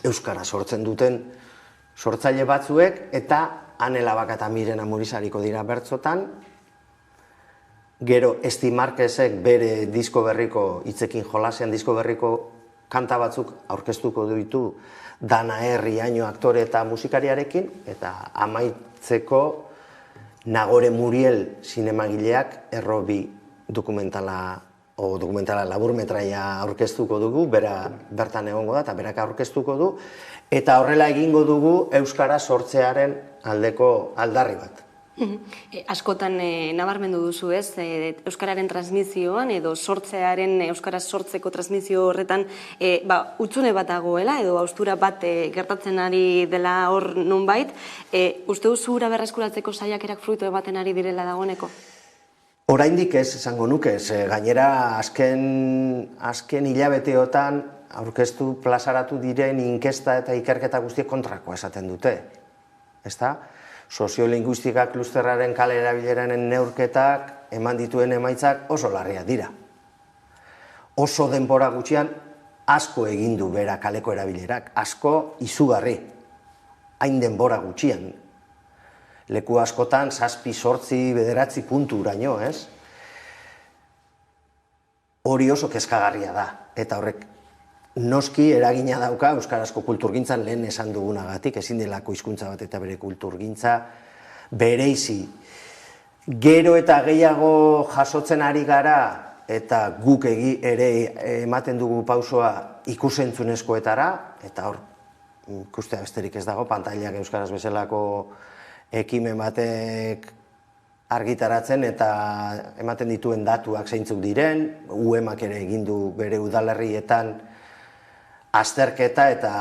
euskara sortzen duten sortzaile batzuek, eta Anela Baka eta Miren Amurizariko dira bertzotan, gero Esti Marquezek bere disko berriko, hitzekin jolasean disko berriko kanta batzuk aurkeztuko ditu Dana Herriaino aktore eta musikariarekin, eta amaitzeko Nagore Muriel zinemagileak Errobi dokumentala laburmetraia aurkeztuko dugu, bertan egongo da, eta berak aurkeztuko du, eta horrela egingo dugu Euskara sortzearen aldeko aldarri bat. Askotan nabarmendu duzu ez, Euskararen transmisioan edo sortzearen Euskaraz sortzeko transmisio horretan hutsune bat dagoela edo haustura bat gertatzen ari dela hor nonbait, uste duzu hura berreskuratzeko saiakerak fruitu ematen ari direla dagoeneko? Oraindik ez esango nuke, gainera azken hilabeteotan aurkeztu plazaratu diren inkesta eta ikerketa guztiek kontrako esaten dute. Ezta? Soziolinguistika klusterraren kale erabileraren neurketak eman dituen emaitzak oso larriak dira. Oso denbora gutxian asko egin du bera kaleko erabilerak, asko izugarri, hain denbora gutxian. Leku askotan, 7, 8, 9 puntu uraino, ez? Hori oso kezkagarria da, eta horrek noski eragina dauka euskarazko kulturgintzan lehen esan dugunagatik, ezin delako hizkuntza bat eta bere kulturgintza bereizi. Gero eta gehiago jasotzen ari gara, eta guk ere ematen dugu pausoa ikusentzunezkoetara, eta hor, ikustea besterik ez dago, pantailak euskaraz bezalako ekimen batek argitaratzen eta ematen dituen datuak zeintzuk diren, UEMak ere egin du bere udalerrietan azterketa eta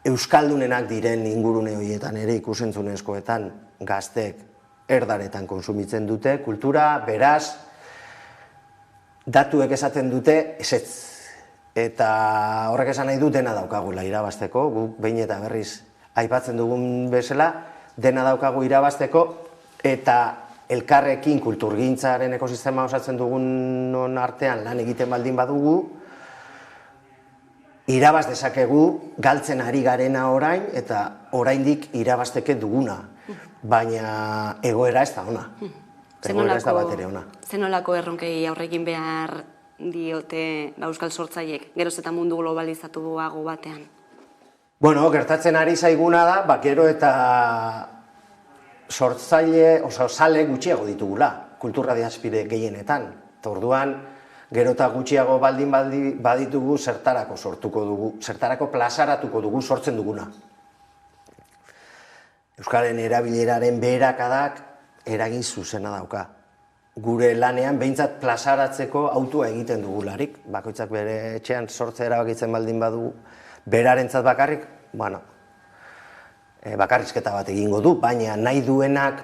euskaldunenak diren ingurune horietan ere ikusentzunezkoetan gaztek erdaretan konsumitzen dute kultura, beraz, datuek esaten dute ezetz. Eta horrek esan nahi du dena daukagula irabazteko, guk behin eta berriz aipatzen dugun bezala, dena daukagu irabazteko, eta elkarrekin kulturgintzaren ekosistema osatzen dugun artean lan egiten baldin badugu, irabaz dezakegu galtzen ari garena orain, eta oraindik irabazteke duguna, baina egoera ez da ona. Egoera ez da bat ere ona. Zenolako erronkei aurrekin behar diote euskal sortzaileek, geroz eta mundu globalizatuago batean? Bueno, gertatzen ari zaiguna da, gero eta sortzaile, sale gutxiago ditugula, kultura diazpide gehienetan. Orduan, gero eta gutxiago baldin baditugu zertarako sortuko dugu, zertarako plazaratuko dugu sortzen duguna. Euskaren erabileraren beherakadak eragin zuzena dauka. Gure lanean behintzat plazaratzeko autua egiten dugularik. Bakoitzak bere etxean sortzea erabakitzen baldin badu berarentzat bakarrik, bakarrizketa bat egingo du, baina nahi duenak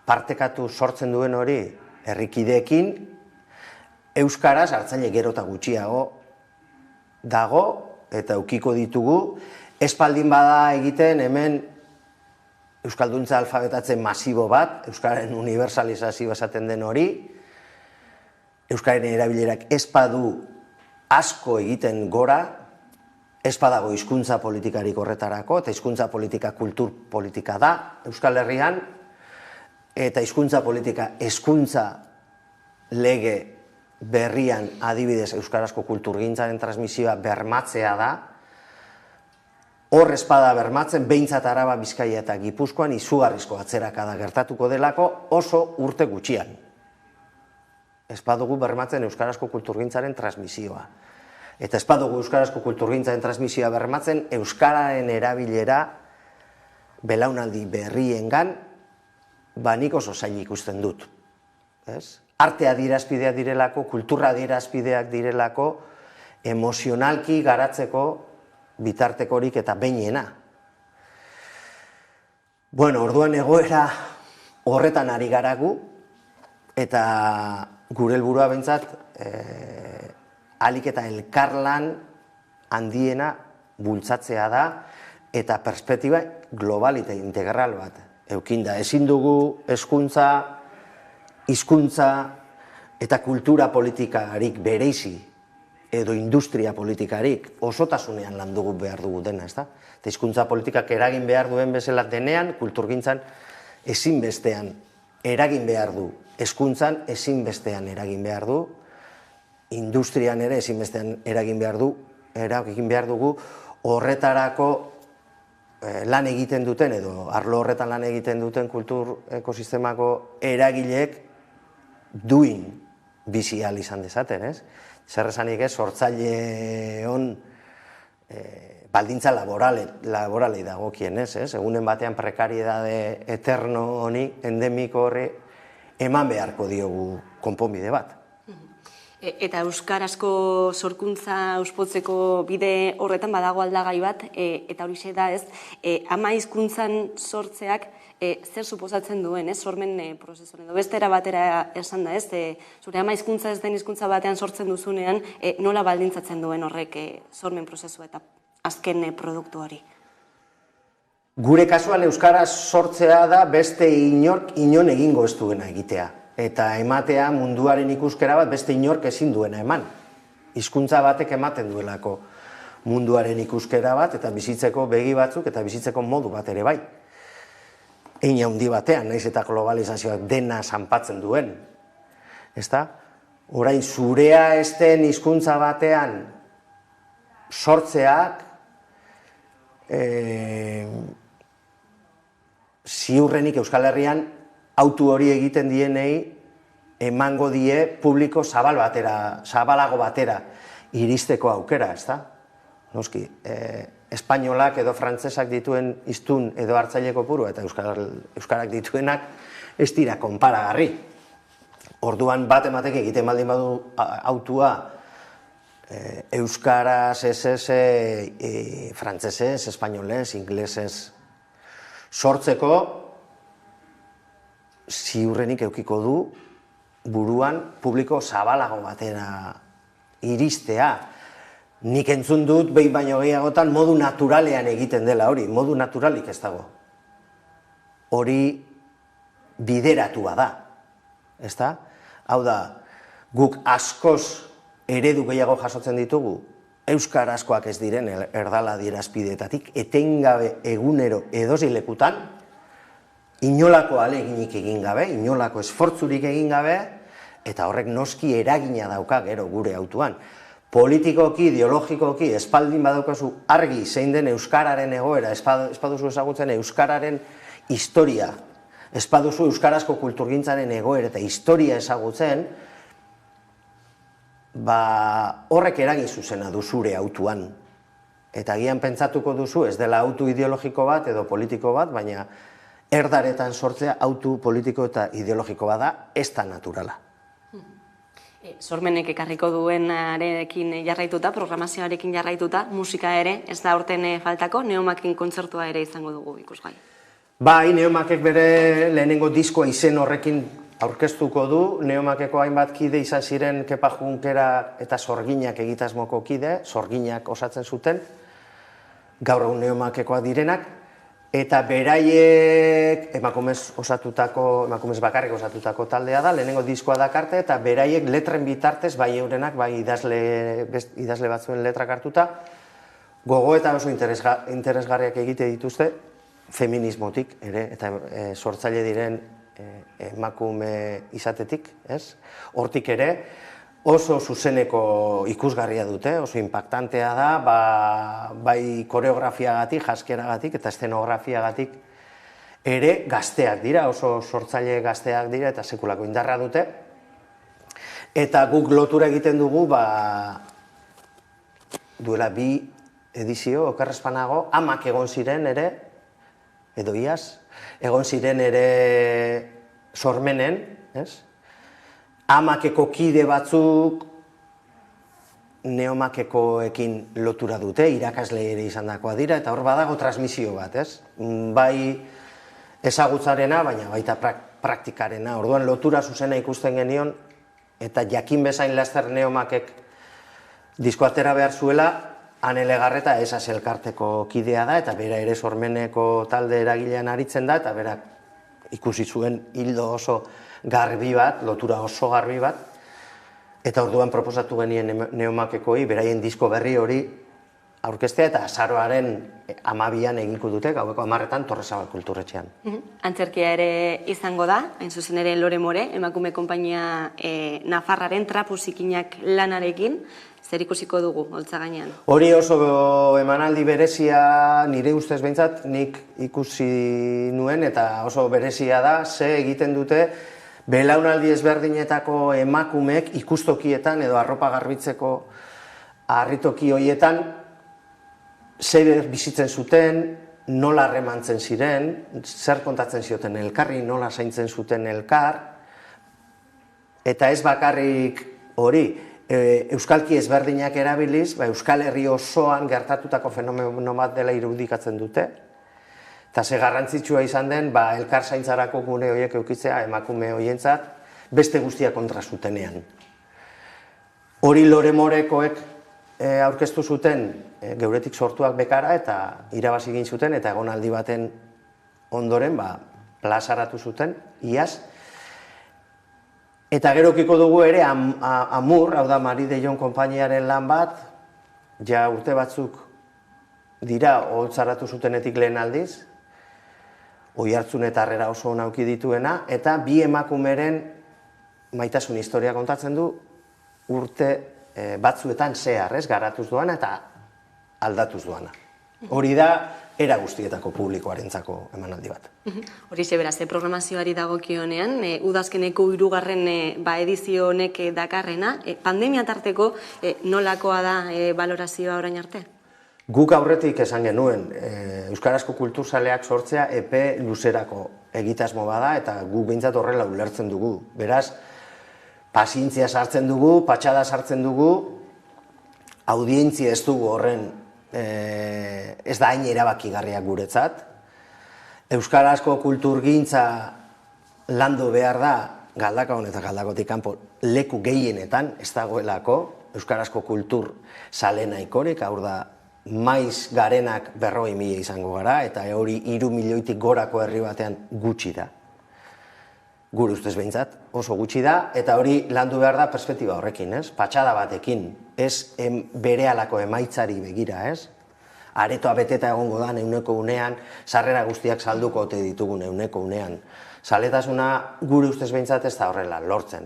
partekatu sortzen duen hori herrikideekin, euskaraz hartzaile gero eta gutxiago dago eta eukiko ditugu, espaldin bada egiten hemen euskalduntza alfabetatze masibo bat, euskararen universalizazio esaten den hori, euskararen erabilerak espadu asko egiten gora, espadago hizkuntza politikarik horretarako, eta hizkuntza politika kultur politika da Euskal Herrian, eta hizkuntza politika hezkuntza lege berrian adibidez euskarazko kulturgintzaren transmisioa bermatzea da, hor espada bermatzen, behintzat Araba, Bizkaia eta Gipuzkoan izugarrizko atzerakada gertatuko delako oso urte gutxian. Espadugu bermatzen euskarazko kulturgintzaren transmisioa. Eta espadugu euskarazko kulturgintzaren transmisioa bermatzen euskararen erabilera belaunaldi berriengan nik oso zail ikusten dut. Arte adierazpideak direlako, kultura adierazpideak direlako, emozionalki garatzeko bitartekorik eta behinena. Bueno, orduan egoera horretan ari garagu, eta gure helburua behintzat ahalik eta elkarlan handiena bultzatzea da, eta perspektiba global eta integral bat eukinda. Ezin dugu hezkuntza, hizkuntza eta kultura politikarik bereizi edo industria politikarik osotasunean landugu behar dugu dena, ezta? Eta hizkuntza politikak eragin behar duen bezala denean, kulturgintzan ezinbestean eragin behar du, hezkuntzan ezinbestean eragin behar du, industrian ere ezinbestean eragin behar dugu, horretarako lan egiten duten, edo arlo horretan lan egiten duten kultur ekosistemako eragileek duin bizi ahal izan dezaten, ez? Zer esanik ez, sortzaile hon baldintza laboralei dagokien, ez? Egunen batean prekariedade eterno honi, endemiko horri, eman beharko diogu konponbide bat. Eta euskarazko sorkuntza auspotzeko bide horretan badago aldagai bat, eta horixe da ez, ama hizkuntzan sortzeak zer suposatzen duen, sormen prozesuan edo bestera batera esan da, zure ama hizkuntza ez den hizkuntza batean sortzen duzunean, nola baldintzatzen duen horrek sormen prozesua eta azken produktu hori? Gure kasuan euskaraz sortzea da beste inon egingo ez duena egitea. Eta ematea munduaren ikuskera bat beste inork ezin duena eman. Hizkuntza batek ematen duelako munduaren ikuskera bat, eta bizitzeko begi batzuk, eta bizitzeko modu bat ere bai. Hein handi batean, nahiz eta globalizazioak dena zanpatzen duen. Ezta? Orain zurea ez den hizkuntza batean sortzeak ziurrenik Euskal Herrian autu hori egiten dienei emango die publiko zabalago batera iristeko aukera, ezta? Noski, espainolak edo frantsesak dituen hiztun edo hartzaile kopuru eta euskarak dituenak ez dira konparagarri. Orduan bat ematek egiten baldin badu autua euskaraz, frantzesez, espainolez, inglesez sortzeko ziurrenik eukiko du buruan publiko zabalago batera iristea. Nik entzun dut behin baino gehiagotan modu naturalean egiten dela hori, modu naturalik ez dago. Hori bideratua da, ezta? Hau da, guk askoz eredu gehiago jasotzen ditugu, euskarazkoak ez diren erdala adierazpideetatik, etengabe egunero edozein lekutan, inolako ahaleginik egin gabe, inolako esfortzurik egin gabe, eta horrek noski eragina dauka gero gure autuan. Politikoki, ideologikoki, espaldin badaukazu argi zein den euskararen egoera, espaduzu ezagutzen euskararen historia, espaduzu euskarazko kulturgintzaren egoera eta historia ezagutzen, horrek eragin zuzena du zure autuan. Eta agian pentsatuko duzu ez dela autu ideologiko bat edo politiko bat, baina erdaretan sortzea autu politiko eta ideologiko bat da, ez da naturala. Sormenek ekarriko duenarekin jarraituta, programazioarekin jarraituta, musika ere, ez da aurten faltako, Neomaken kontzertua ere izango dugu ikusgai. Bai, Neomakek bere lehenengo diskoa izen horrekin aurkeztuko du, Neomakeko hainbat kide izan ziren Kepa Junkera eta Sorginak egitasmoko kide, Sorginak osatzen zuten, gaur egun Neomakekoak direnak, eta beraiek emakumez bakarrik osatutako taldea da, lehenengo diskoa dakarte, eta beraiek letren bitartez, bai eurenak, bai idazle batzuen letrak hartuta, gogo eta oso interesgarriak egite dituzte, feminismotik ere, eta sortzaile diren emakume izatetik, ez? Hortik ere, oso zuzeneko ikusgarria dute, oso impactantea da, bai koreografiagatik, jaskeragatik eta eszenografiagatik ere gazteak dira, oso sortzaile gazteak dira eta sekulako indarra dute. Eta guk lotura egiten dugu, duela 2 edizio, okerrezpanago, amak egon ziren ere, edo iaz, egon ziren ere sormenen, ez? Amakeko kide batzuk Neomakekoekin lotura dute, irakasle ere izandakoa dira, eta hor badago transmisio bat, ez? Bai ezagutzarena, baina baita praktikarena. Orduan lotura zuzena ikusten genion, eta jakin bezain laster Neomakek disko atera behar zuela, Ane Legarreta esaz elkarteko kidea da, eta bera ere sormeneko talde eragilean aritzen da, eta berak ikusi zuen hildo oso garbi bat, lotura oso garbi bat, eta orduan proposatu genien Neomakekoi beraien disko berri hori aurkeztea, eta azaroaren 12an eginko dute, gaueko 10etan Torrezabal kulturretxean. Antzerkia ere izango da, hain zuzen ere Lore More, emakume konpainia Nafarraren trapuzikinak lanarekin, zer ikusiko dugu, holtza gainean? Hori oso emanaldi berezia, nire ustez behintzat, nik ikusi nuen, eta oso berezia da, ze egiten dute, belaunaldi ezberdinetako emakumeek ikustokietan edo arropa garbitzeko harritoki horietan zer bizitzen zuten, nola harremantzen ziren, zer kontatzen zioten elkarri, nola zaintzen zuten elkar, eta ez bakarrik hori, euskalki ezberdinak erabiliz, Euskal Herri osoan gertatutako fenomeno bat dela irudikatzen dute, eta ze garrantzitsua izan den, elkar zaintzarako gune horiek eukitzea emakume horientzat, beste guztia kontra zutenean. Hori Lore Morekoek aurkeztu zuten geuretik sortuak bekara eta irabazi egin zuten, eta egonaldi baten ondoren plazaratu zuten, iaz. Eta gero ukiko dugu ere Amur, hau da Mari de Jon konpainiaren lan bat, ja urte batzuk dira oholtzaratu zutenetik lehen aldiz, Oihartzun eta Harrera oso nauki dituena, eta bi emakumeren maitasun historia kontatzen du urte batzuetan zehar, garatuz doana eta aldatuz doana. Hori da, era guztietako publikoarentzako emanaldi bat. Horixe beraz, programazioari dagokionean, udazkeneko 3. edizio honek dakarrena, pandemia tarteko nolakoa da balorazioa orain arte? Guk aurretik esan genuen, Euskarazko kulturzaleak sortzea epe luzerako egitasmo bada, eta guk behintzat horrela ulertzen dugu. Beraz, pazientzia sartzen dugu, patxada sartzen dugu, audientzia ez dugu horren, ez da hain erabakigarriak guretzat. Euskarazko kulturgintza landu behar da, Galdakaon eta Galdakotik kanpo leku gehienetan ez dagoelako, euskarazko kultur sale nahikorik, hau da, maiz garenak 40.000 izango gara, eta hori 3 milioitik gorako herri batean gutxi da. Gure ustez behintzat, oso gutxi da, eta hori landu behar da perspektiba horrekin, ez? Patxada batekin, ez berehalako emaitzari begira, ez? Aretoa beteta egongo da euneko unean, sarrera guztiak salduko ote ditugun euneko unean. Zaletasuna gure ustez behintzat ez da horrela lortzen.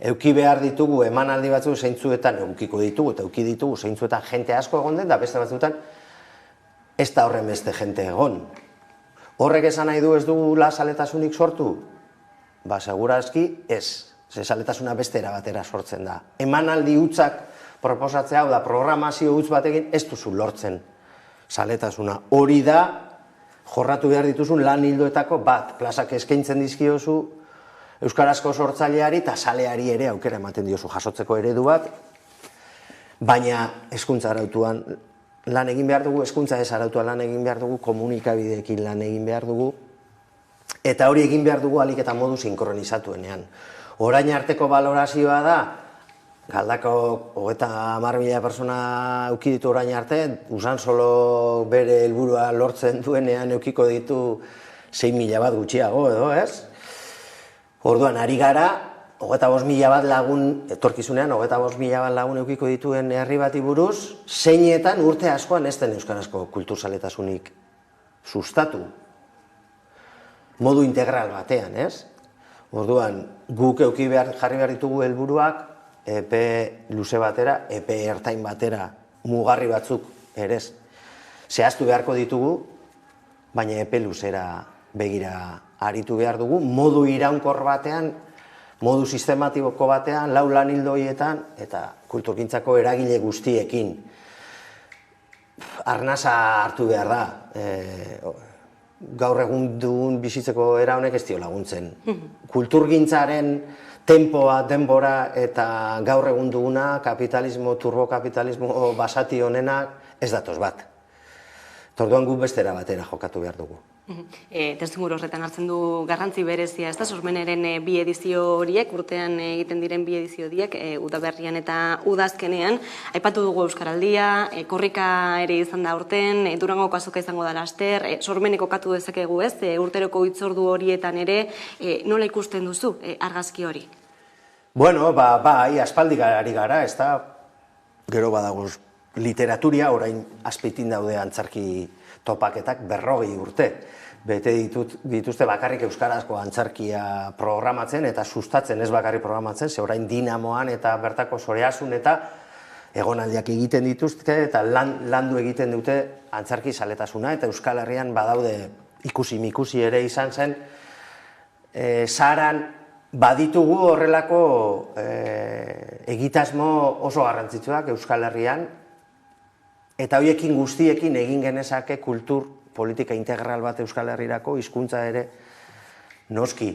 Euki behar ditugu emanaldi batzuk zeintzuetan eukiko ditugu, eta euki ditugu zeintzuetan jente asko egon den, da beste batzuetan ez da horren beste jente egon. Horrek esan nahi du ez dugula zaletasunik sortu? Ba, segurazki ez. Ze zaletasuna beste erabatera sortzen da. Emanaldi hutzak proposatzea, hau da, programazio hutz batekin ez duzu lortzen zaletasuna. Hori da, jorratu behar dituzun lan hildoetako bat, plazak eskaintzen dizkiozu euskarazko sortzaileari eta zaleari ere aukera ematen diozu jasotzeko eredu bat, baina hezkuntza arautuan lan egin behar dugu, hezkuntza ez arautuan lan egin behar dugu, komunikabideekin lan egin behar dugu, eta hori egin behar dugu ahalik eta modu sinkronizatuenean. Orain arteko balorazioa da, Galdako 30.000 persona euki ditu orain arte, Usansolo bere helburua lortzen duenean eukiko ditu 6.000 bat gutxiago edo, ez? Orduan, ari gara, 25.000 bat lagun, etorkizunean, 25.000 bat lagun eukiko dituen herri bati buruz, zeinetan urte askoan ez den euskarazko kulturzaletasunik sustatu. Modu integral batean, ez? Orduan, guk jarri behar ditugu helburuak, epe luze batera, epe ertain batera, mugarri batzuk ere zehaztu beharko ditugu, baina epe luzera begira aritu behar dugu, modu iraunkor batean, modu sistematiko batean, 4 lan ildo horietan, eta kulturgintzako eragile guztiekin. Arnasa hartu behar da, gaur egun dugun bizitzeko era honek ez dio laguntzen. Kulturgintzaren tempoa, denbora eta gaur egun duguna, kapitalismo, turbokapitalismo basati honenak ez datoz bat. Orduan guk bestera batera jokatu behar dugu. Testuinguru horretan hartzen du garrantzi berezia, ez da, Sormeneren bi edizio horiek, urtean egiten diren bi edizio horiek, udaberrian eta udazkenean. Aipatu dugu Euskaraldia, korrika ere izan da urten, Durangoko azoka izango da laster, Sormeneko katu dezakegu, ez, urteroko hitzordu horietan ere, nola ikusten duzu argazki hori? Bueno, bai, aspaldi ari gara, ez da, gero badago literaturia, orain azpitin daude antzarki topaketak 40 urte. Bete dituzte bakarrik euskarazko antzarkia programatzen eta sustatzen ez bakarrik programatzen, ze orain Dinamoan eta bertako Zoreasun eta egonaldiak egiten dituzte eta landu egiten dute antzarki zaletasuna, eta Euskal Herrian badaude ikusi-mikusi ere izan zen, Zaharan baditugu horrelako egitasmo oso garrantzitsuak Euskal Herrian, eta horiekin guztiekin egin genezake kultur politika integral bat Euskal Herrirako, hizkuntza ere noski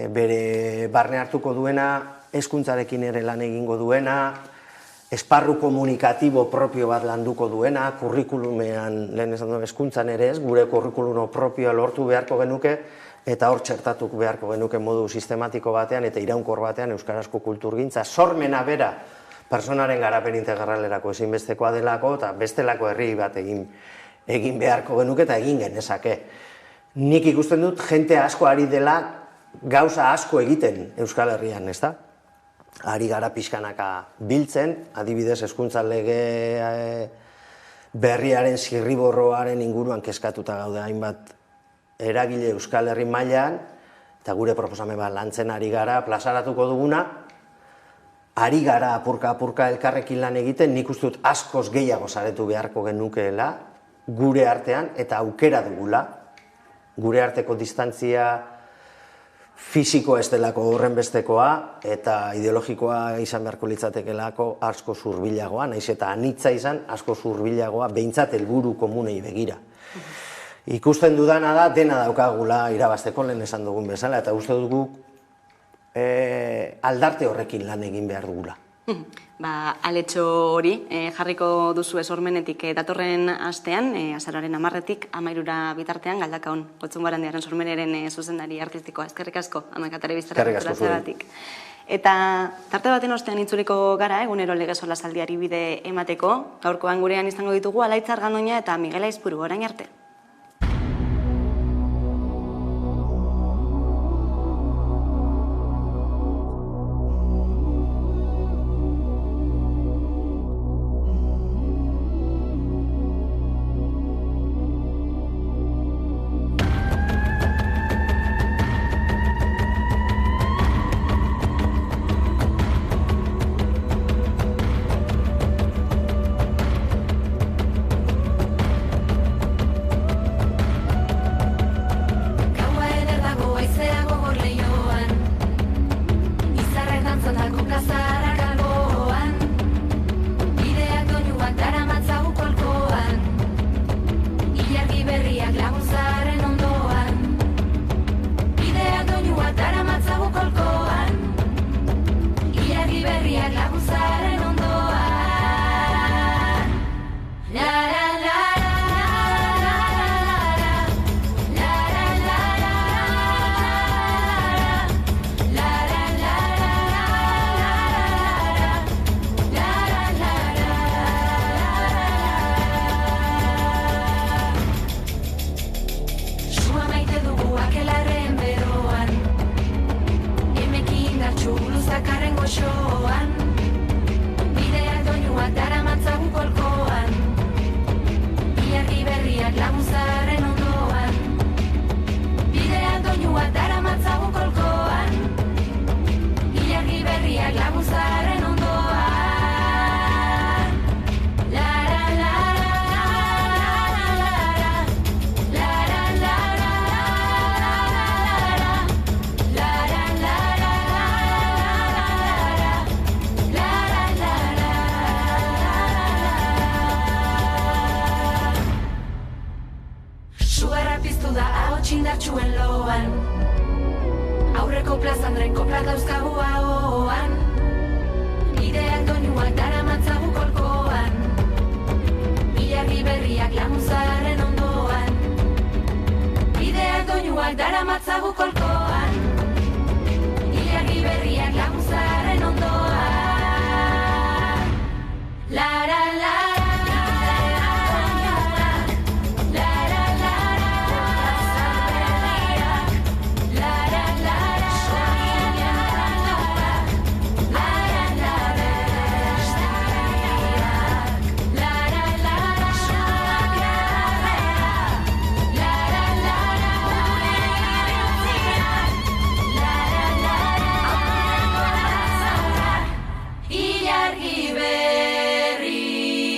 bere barne hartuko duena, hezkuntzarekin ere lan egingo duena, esparru komunikatibo propio bat landuko duena, kurrikulumean, lehen esan duen hezkuntzan ere ez, gure kurrikulumo propioa lortu beharko genuke, eta hor txertatuk beharko genuke modu sistematiko batean eta iraunkor batean euskarazko kulturgintza, sormena bera, personaren garapen integralerako ezinbestekoa delako, eta bestelako herri bat egin beharko genuke eta egin genezake. Nik ikusten dut jente asko ari dela gauza asko egiten Euskal Herrian, ez da? Ari gara pixkanaka biltzen, adibidez hezkuntza lege berriaren zirriborroaren inguruan kezkatuta gaude hainbat eragile Euskal Herri mailan, eta gure proposamen bat lantzen ari gara plazaratuko duguna, ari gara apurka elkarrekin lan egiten, nik uste dut askoz gehiago saretu beharko genukeela, gure artean, eta aukera dugula, gure arteko distantzia fisiko ez delako horren bestekoa, eta ideologikoa izan beharko litzatekelako asko zurbilagoa, naiz eta anitza izan asko zurbilagoa, behintzat helburu komunei begira. Ikusten dudana da, dena daukagula irabazteko lehen esan dugun bezala, eta uste dugu aldarte horrekin lan egin behar dugula. Aletxo hori jarriko duzu sormenetik datorren astean, azaroaren 10-etik 13 bitartean, Galdakaon Gotzungoarandiaren sormeneren zuzendari artistikoa. Eskerrik asko, Amaika Telebistara. Eta tarte baten ostean itzuliko gara, egunero Legesola zaldiari bide emateko. Gaurkoan gurean izango ditugu Alaitz Argandoña eta Miguel Aizpuru, orain arte. Ilargi berri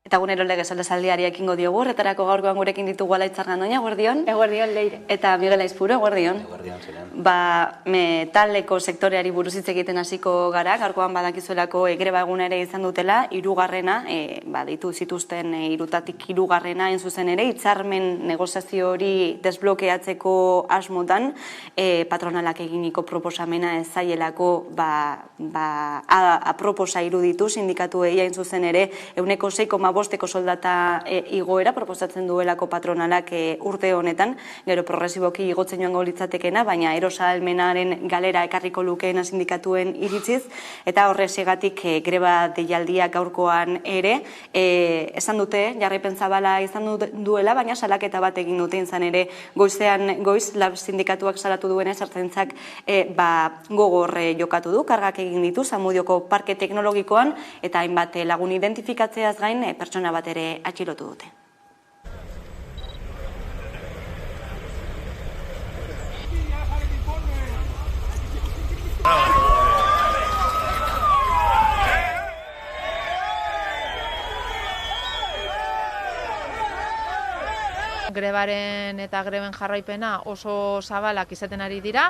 Eta gunero legesoldesaldiari ekingo diogu, horretarako gaurkoan gurekin ditugu Alaitz Argandoña, eguerdion. Eguerdion, Leire. Eta Miguel Aizpuru, eguerdion. Eguerdion, ziren. Metaleko sektoreari buruz hitz egiten hasiko gara, gaurkoan badakizuelako greba eguna ere izan dutela, hirugarrena, ditu zituzten hirutatik hirugarrena en zuzen ere, hitzarmen negoziazio hori desblokeatzeko asmotan, patronalak eginiko proposamena ez zaielako aproposa iruditu sindikatuei hain zuzen ere, 6,5 soldata igoera proposatzen duelako patronalak urte honetan, gero progresiboki igotzen joango litzatekena, baina erosahalmenaren galera ekarriko lukeena sindikatuen iritziz, eta horregatik greba deialdia gaurkoan ere, esan dute, jarraipen zabala izan duela, baina salaketa bat egin dute izan ere, goiz lab sindikatuak salatu duena sartzentzak gogor jokatu du, kargak egin ditu, Zamudioko parke teknologikoan, eta hainbat lagun identifikatzeaz gain, pertsona bat ere atxilotu dute. Grebaren eta greben jarraipena oso zabalak izaten ari dira,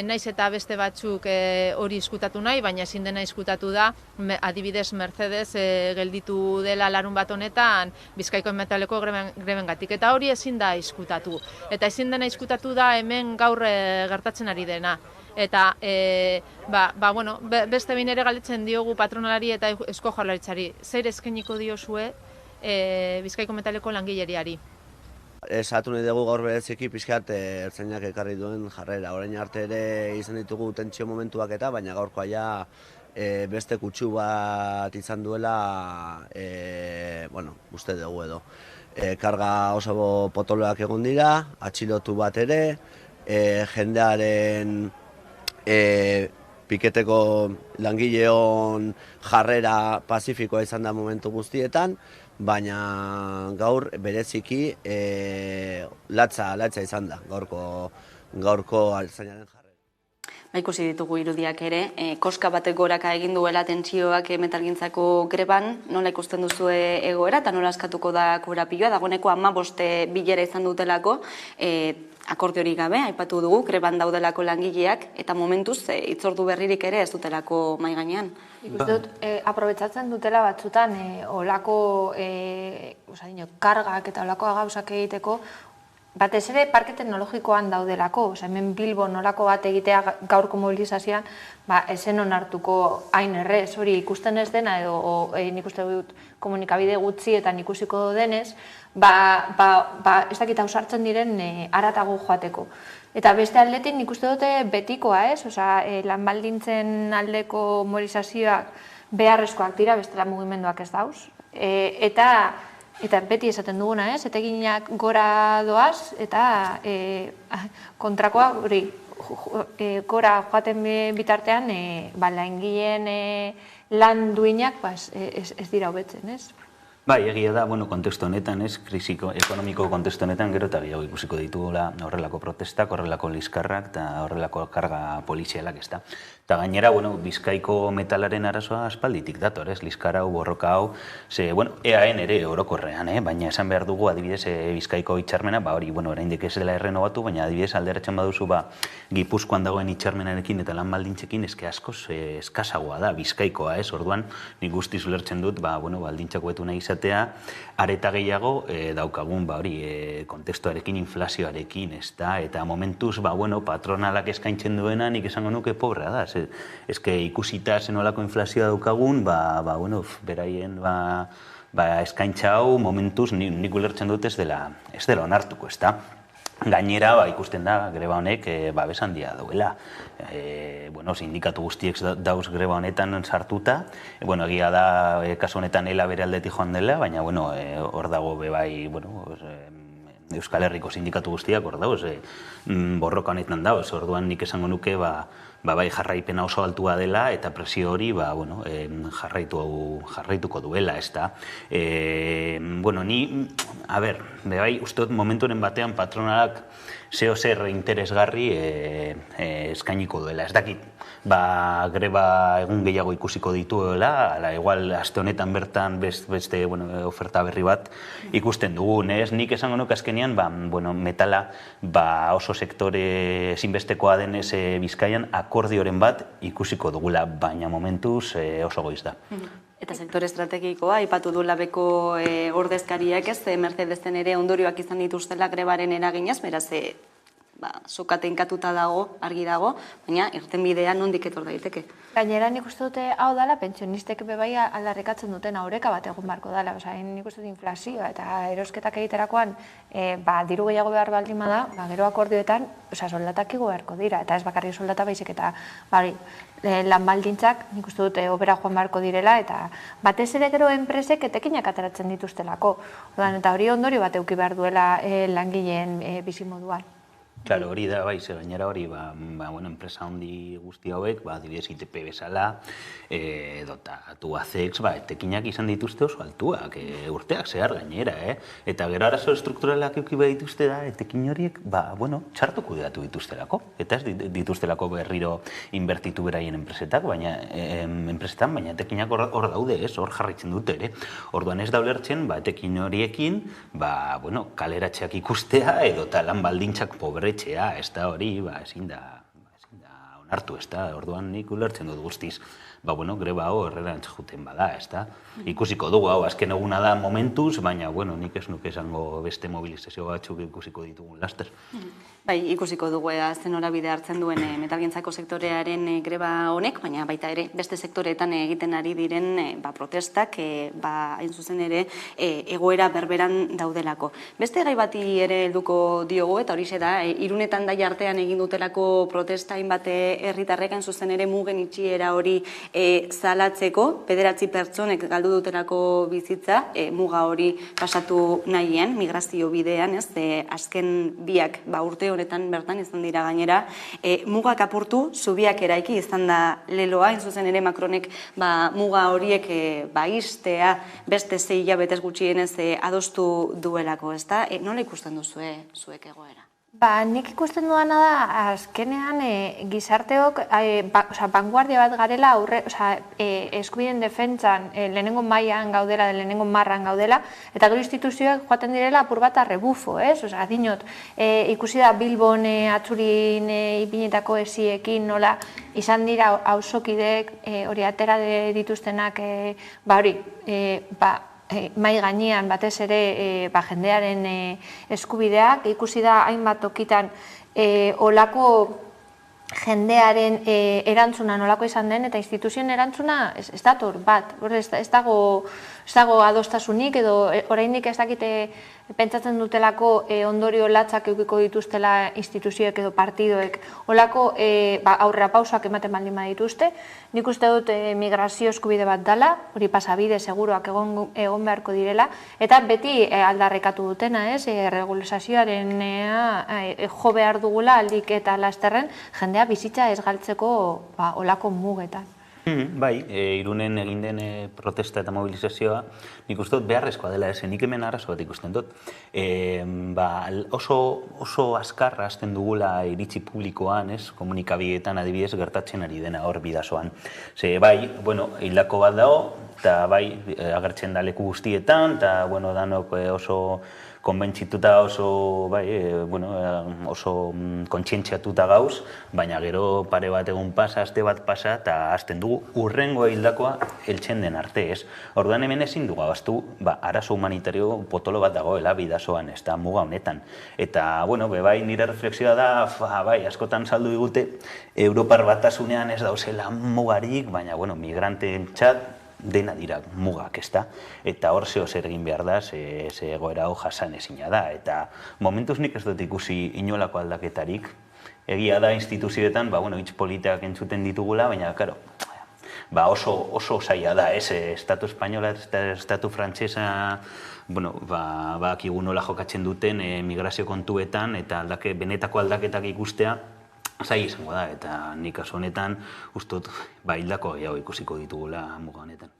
naiz eta beste batzuk hori izkutatu nahi, baina ezin dena izkutatu da, adibidez Mercedes gelditu dela larun bat honetan Bizkaiko metaleko grebengatik, eta hori ezin da izkutatu. Eta ezin dena izkutatu da hemen gaur gertatzen ari dena. Eta beste behin ere galdetzen diogu patronalari eta Eusko Jaurlaritzari, zer eskainiko diozue Bizkaiko metaleko langileriari? esatu nahi dugu gaur bereziki pixkat ertzainak ekarri duen jarrera. Orain arte ere izan ditugu tentsio momentuak eta, baina gaurkoa ja beste kutsu bat izan duela, uste dugu edo. Karga oso potoloak egon dira, atxilotu bat ere, jendearen piketeko langileon jarrera pazifikoa izan da momentu guztietan, baina gaur bereziki latza izan da gaurko ertzainaren jarrera. Ikusi ditugu irudiak ere, koska batek goraka egin duela tentsioak metalgintzako greban, nola ikusten duzu egoera eta nola askatuko da korapioa, dagoeneko 15 bilera izan dutelako, akordiorik gabe, aipatu dugu, greban daudelako langileak, eta momentuz hitzordu berririk ere ez dutelako mahai gainean. Ikusten dut, aprobetsatzen dutela batzutan, olako kargak eta olako gauzak egiteko, batez ere parke teknologikoan daudelako, hemen Bilbon nolako bat egitea gaurko mobilizazioan, esen onartuko hain errez, hori ikusten ez dena, edo nik uste dut komunikabide gutxietan ikusiko denez, ez dakit ausartzen diren haratago joateko. Eta beste aldetik nik uste dute betikoa, lan baldintzen aldeko mobilizazioak beharrezkoak dira, bestela mugimenduak ez dauz, eta beti esaten duguna, eteginak gora doaz, eta kontrakoa, gora joaten bitartean, langileen lan duinak ez dira hobetzen, ez? Bai, egia da, kontestu honetan, krisi ekonomiko kontestu honetan, gero eta gehiago ikusiko ditugula horrelako protestak, horrelako liskarrak eta horrelako karga polizialak, ez da. Eta gainera, Bizkaiko metalaren arazoa aspalditik dator, liskara hau, borroka hau, EAN ere orokorrean, baina esan behar dugu, adibidez, Bizkaiko hitzarmena, oraindik ez dela errenobatu, baina adibidez alderatzen baduzu, Gipuzkoan dagoen hitzarmenarekin eta lan baldintzekin eske askoz eskasagoa da, Bizkaikoa, orduan, nik guztiz ulertzen dut, baldintzak hobetu nahi izatea, areta gehiago daukagun, kontestuarekin, inflazioarekin, eta momentuz, patronalak eskaintzen duena, nik esango nuke pobrea da, eske ikusita zenolako inflazioa daukagun, beraien eskaintza hau momentuz nik ulertzen dut ez dela onartuko, ez da. Gainera, ikusten da, greba honek babes handia duela. Sindikatu guztiek dauz greba honetan sartuta. Egia da, kasu honetan ela bere aldetik joan dela, baina hor dago bebai, Euskal Herriko sindikatu guztiak hor dauz, borroka honetan dauz. Orduan nik esango nuke, bai jarraipena oso altua dela eta presio hori jarraituko duela, ez da. Ni, bai, uste dut momenturen batean patronalak zer interesgarri eskainiko duela. Ez dakit, greba egun gehiago ikusiko dituela, igual aste honetan bertan beste oferta berri bat ikusten dugun, ez? Nik esango nuke azkenean, metala oso sektore ezinbestekoa denez Bizkaian akordioren bat ikusiko dugula, baina momentuz oso goiz da. Eta sektore estrategikoa, aipatu du labeko ordezkariak ez, Mercedesen ere ondorioak izan dituztela grebaren eraginaz, beraz, sokate inkatuta dago, argi dago, baina irtenbidea nondik etor daiteke. Gainera nik uste dute hau dela, pentsionistek bebai aldarrikatzen duten aurreka bat egon barko dela. Nik uste dut inflazioa eta erosketak egiterakoan diru gehiago behar baldin bada, gero akordioetan soldatak igo beharko dira, eta ez bakarri soldata baizik eta lan baldintzak nik uste dute obera joan beharko direla, eta batez ere gero enpresek etekinak ateratzen dituztelako. Eta hori ondorio bat euki behar duela langileen bizimoduan. Claro, hori da, gainera hori, enpresa handi guzti hauek, adibidez ITP bezala, edota Tubacex, etekinak izan dituzte oso altuak, urteak zehar gainera, eta gero arazo estrukturalak euki behar dituzte da, etekin horiek, txarto kudeatu dituztelako, eta ez dituztelako berriro inbertitu beraien enpresetan, baina etekinak hor daude, hor jarraitzen dute ere. Orduan ez da ulertzen, etekin horiekin, kaleratxeak ikustea, edota lan baldintzak pobretxea, ez da hori, ezin da onartu, ez da? Orduan nik ulertzen dut guztiz, greba hau errerantz juten bada, ez da? Ikusiko dugu, hau, azken eguna da momentuz, baina, nik ez nuke esango beste mobilizazio batzuk ikusiko ditugun laster. Bai, ikusiko dugu zen norabide hartzen duen metalgintzako sektorearen greba honek, baina baita ere beste sektoreetan egiten ari diren protestak, hain zuzen ere, egoera berberan daudelako. Beste gai bati ere helduko diogu, eta horixe da, Irunetan Daia artean egin dutelako protesta hainbat herritarrek hain zuzen ere mugen itxiera hori zalatzeko, 9 pertsonek galdu dutelako bizitza, muga hori pasatu nahien, migrazio bidean, azken biak urte honetan bertan izan dira gainera, mugak apurtu, zubiak eraiki izan da leloa, hain zuzen ere Macronek muga horiek istea beste 6 hilabetez gutxienez adostu duelako, ez da? Nola ikusten duzue zuek egoera? Nik ikusten duana da, azkenean gizarteok vanguardia bat garela, eskubideen defentsan lehenengo mailan gaudela, lehenengo marran gaudela, eta gero instituzioak joaten direla apur bat arrebufo, ez? Dinot, ikusi da Bilbon atzurin ipinitako esiekin nola izan dira auzokideek hori atera dituztenak, mai gainean batez ere jendearen eskubideak, ikusi da hainbat tokitan olako jendearen erantzuna nolako izan den, eta instituzioen erantzuna ez dator bat, ez dago adostasunik, edo oraindik ez dakite pentsatzen dutelako ondorio latzak eukiko dituztela instituzioek edo partidoek, olako aurrera pausak ematen baldin badituzte. Nik uste dut migrazio eskubide bat dela, hori pasabide seguruak egon beharko direla, eta beti aldarrekatu dutena, regulazioaren jo behar dugula aldik eta lasterren jendea bizitza ez galtzeko olako mugetan. Bai, Irunen egin den protesta eta mobilizazioa, nik uste dut beharrezkoa dela, nik hemen arazo bat ikusten dut. Oso azkarra hasten dugula iritzi publikoan, komunikabietan adibidez gertatzen ari dena hor bidazoan. Bai, hildako bat dago, eta bai, agertzen da leku guztietan, eta danok oso konbentzituta oso kontzientziatuta gauz, baina gero pare bat egun pasa, aste bat pasa, eta hasten dugu urrengo hildakoa heltzen den arte, ez? Orduan hemen ezin dugu abaztu, arazo humanitario potolo bat dagoela bidazoan, ez da muga honetan. Eta, bai, nire refleksioa da, askotan saldu digute, Europar Batasunean ez dauzela mugarik, baina, migranteentzat dena dira mugak, ez da? Eta hor zer egin behar da, ze egoera hau jasan ezina da. Eta momentuz nik ez dut ikusi inolako aldaketarik. Egia da instituzioetan, hitz politeak entzuten ditugula, baina, karo, oso zaila da, Estatu Espainola eta Estatu Frantsesa, bakigu nola jokatzen duten migrazio kontuetan, eta benetako aldaketak ikustea, zai izango da, eta nik kasu honetan ustut hildako gehiago ikusiko ditugula muga honetan.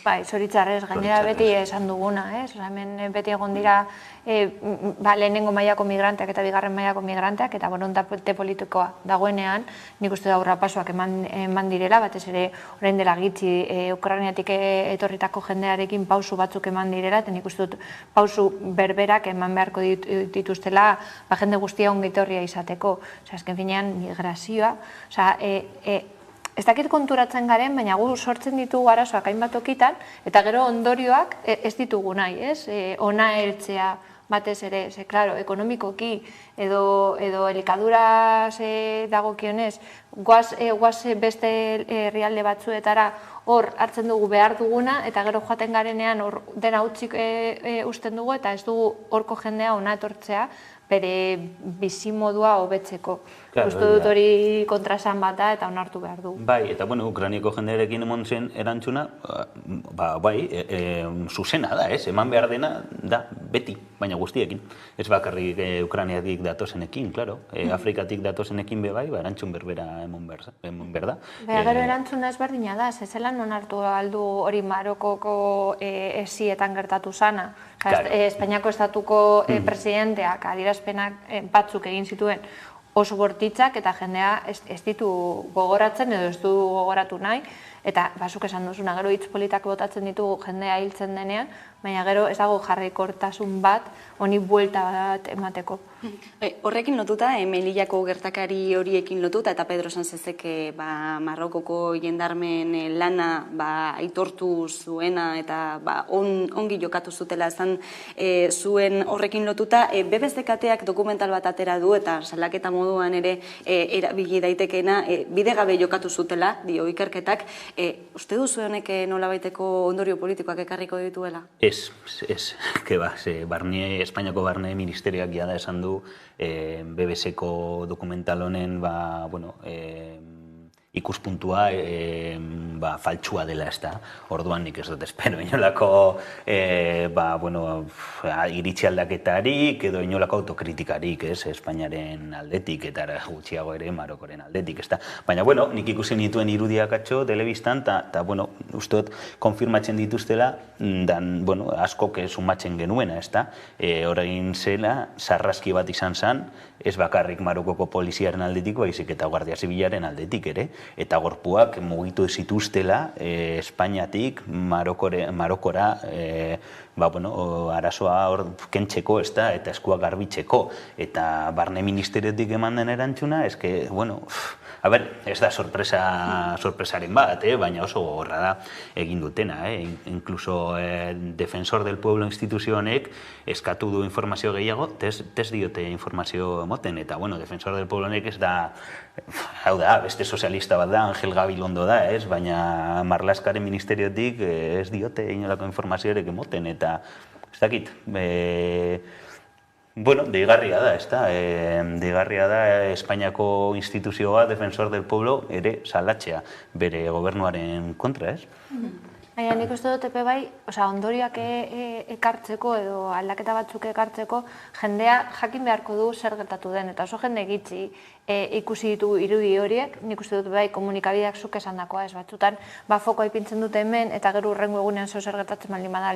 Bai, zoritzarrez, gainera beti esan duguna, hemen beti egon dira lehenengo mailako migranteak eta bigarren mailako migranteak, eta borontate politikoa dagoenean, nik uste da aurrerapausoak eman direla, batez ere orain dela gitxi Ukrainiatik etorritako jendearekin pausu batzuk eman direla, eta nik uste dut pausu berberak eman beharko dituztela jende guztia ongitorria izateko. Azken finean, migrazioa, ez dakit konturatzen garen, baina gu sortzen ditugu arazoak hainbat tokitan, eta gero ondorioak ez ditugu nahi, ona heltzea batez ere, klaro, ekonomikoki edo elikaduraz dagokionez, guaz beste herrialde batzuetara hor hartzen dugu behar duguna, eta gero joaten garenean dena utzik usten dugu, eta ez dugu horko jendea ona etortzea, bere bizimodua hobetzeko. Uste dut hori kontrasan bat da eta onartu behar du. Bai, eta Ukrainiako jendearekin emon zen erantzuna, zuzena da, eman behar dena da beti, baina guztiekin. Ez bakarrik Ukrainiatik datozenekin, klaro, Afrikatik datozenekin bai, erantzun berbera emon behar da. Gero erantzuna ezberdina da, zezelan onartu aldu hori Marokoko esietan gertatu zana. Espainiako estatuko presidenteak adierazpenak batzuk egin zituen oso bortitzak eta jendea ez ditu gogoratzen edo ez du gogoratu nahi, Eta basuk esan duzuna, gero hitz politak botatzen ditugu jendea hiltzen denean, baina gero ez dago jarraikortasun bat, honi buelta bat emateko. Horrekin lotuta, Melillako gertakari horiekin lotuta, eta Pedro Sanchezek Marokoko jendarmen lana aitortu zuena eta ongi jokatu zutela esan zuen horrekin lotuta, BBC-kateak dokumental bat atera du eta salaketa moduan ere erabili daitekeena, bidegabe jokatu zutela, dio ikerketak. Uste duzu honek nolabaiteko ondorio politikoak ekarriko dituela? Ez, que ba, Espainiako Barne Ministerioak jada esan du BBC-ko dokumental honen, ikuspuntua faltsua dela, ez da. Orduan nik ez dut espero inolako iritzi aldaketarik edo inolako autokritikarik, ez, Espainiaren aldetik eta gutxiago ere Marokoren aldetik, ez da. Baina, nik ikusi nituen irudiak atxo telebistan eta, uste dut konfirmatzen dituztela, askok sumatzen genuena, ez da. Horregin zela, sarraski bat izan zen, ez bakarrik Marokoko poliziaren aldetik, baizik eta Guardia Zibilaren aldetik ere, eta gorpuak mugitu zituztela Espainiatik Marokora arazoa kentzeko, ez da, eta eskuak garbitzeko, eta Barne Ministeriotik eman den erantzuna, ez da sorpresaren bat, baina oso gogorra da egin dutena. Inkluso Defensor del Pueblo instituzio honek eskatu du informazio gehiago, tez diote informazio moten, eta Defensor del Pueblo honek ez da, hau da, beste sozialista bat da, Angel Gabilondo da, baina Marlaskaren ministeriotik ez diote inolako informazioarek emoten, eta ez dakit, deigarria da, ez da, deigarria da Espainiako instituzioa Defensor del Pueblo ere salatzea bere gobernuaren kontra, ez? Baina nik uste dut epe bai, ondorioak ekartzeko edo aldaketa batzuk ekartzeko jendea jakin beharko du zer gertatu den, eta oso jende gitxi ikusi ditu irudi horiek, nik uste dut bai komunikabideak zuk esandakoa, ez batzutan fokoa ipintzen dute hemen eta gero urrengo egunean zer gertatzen baldin bada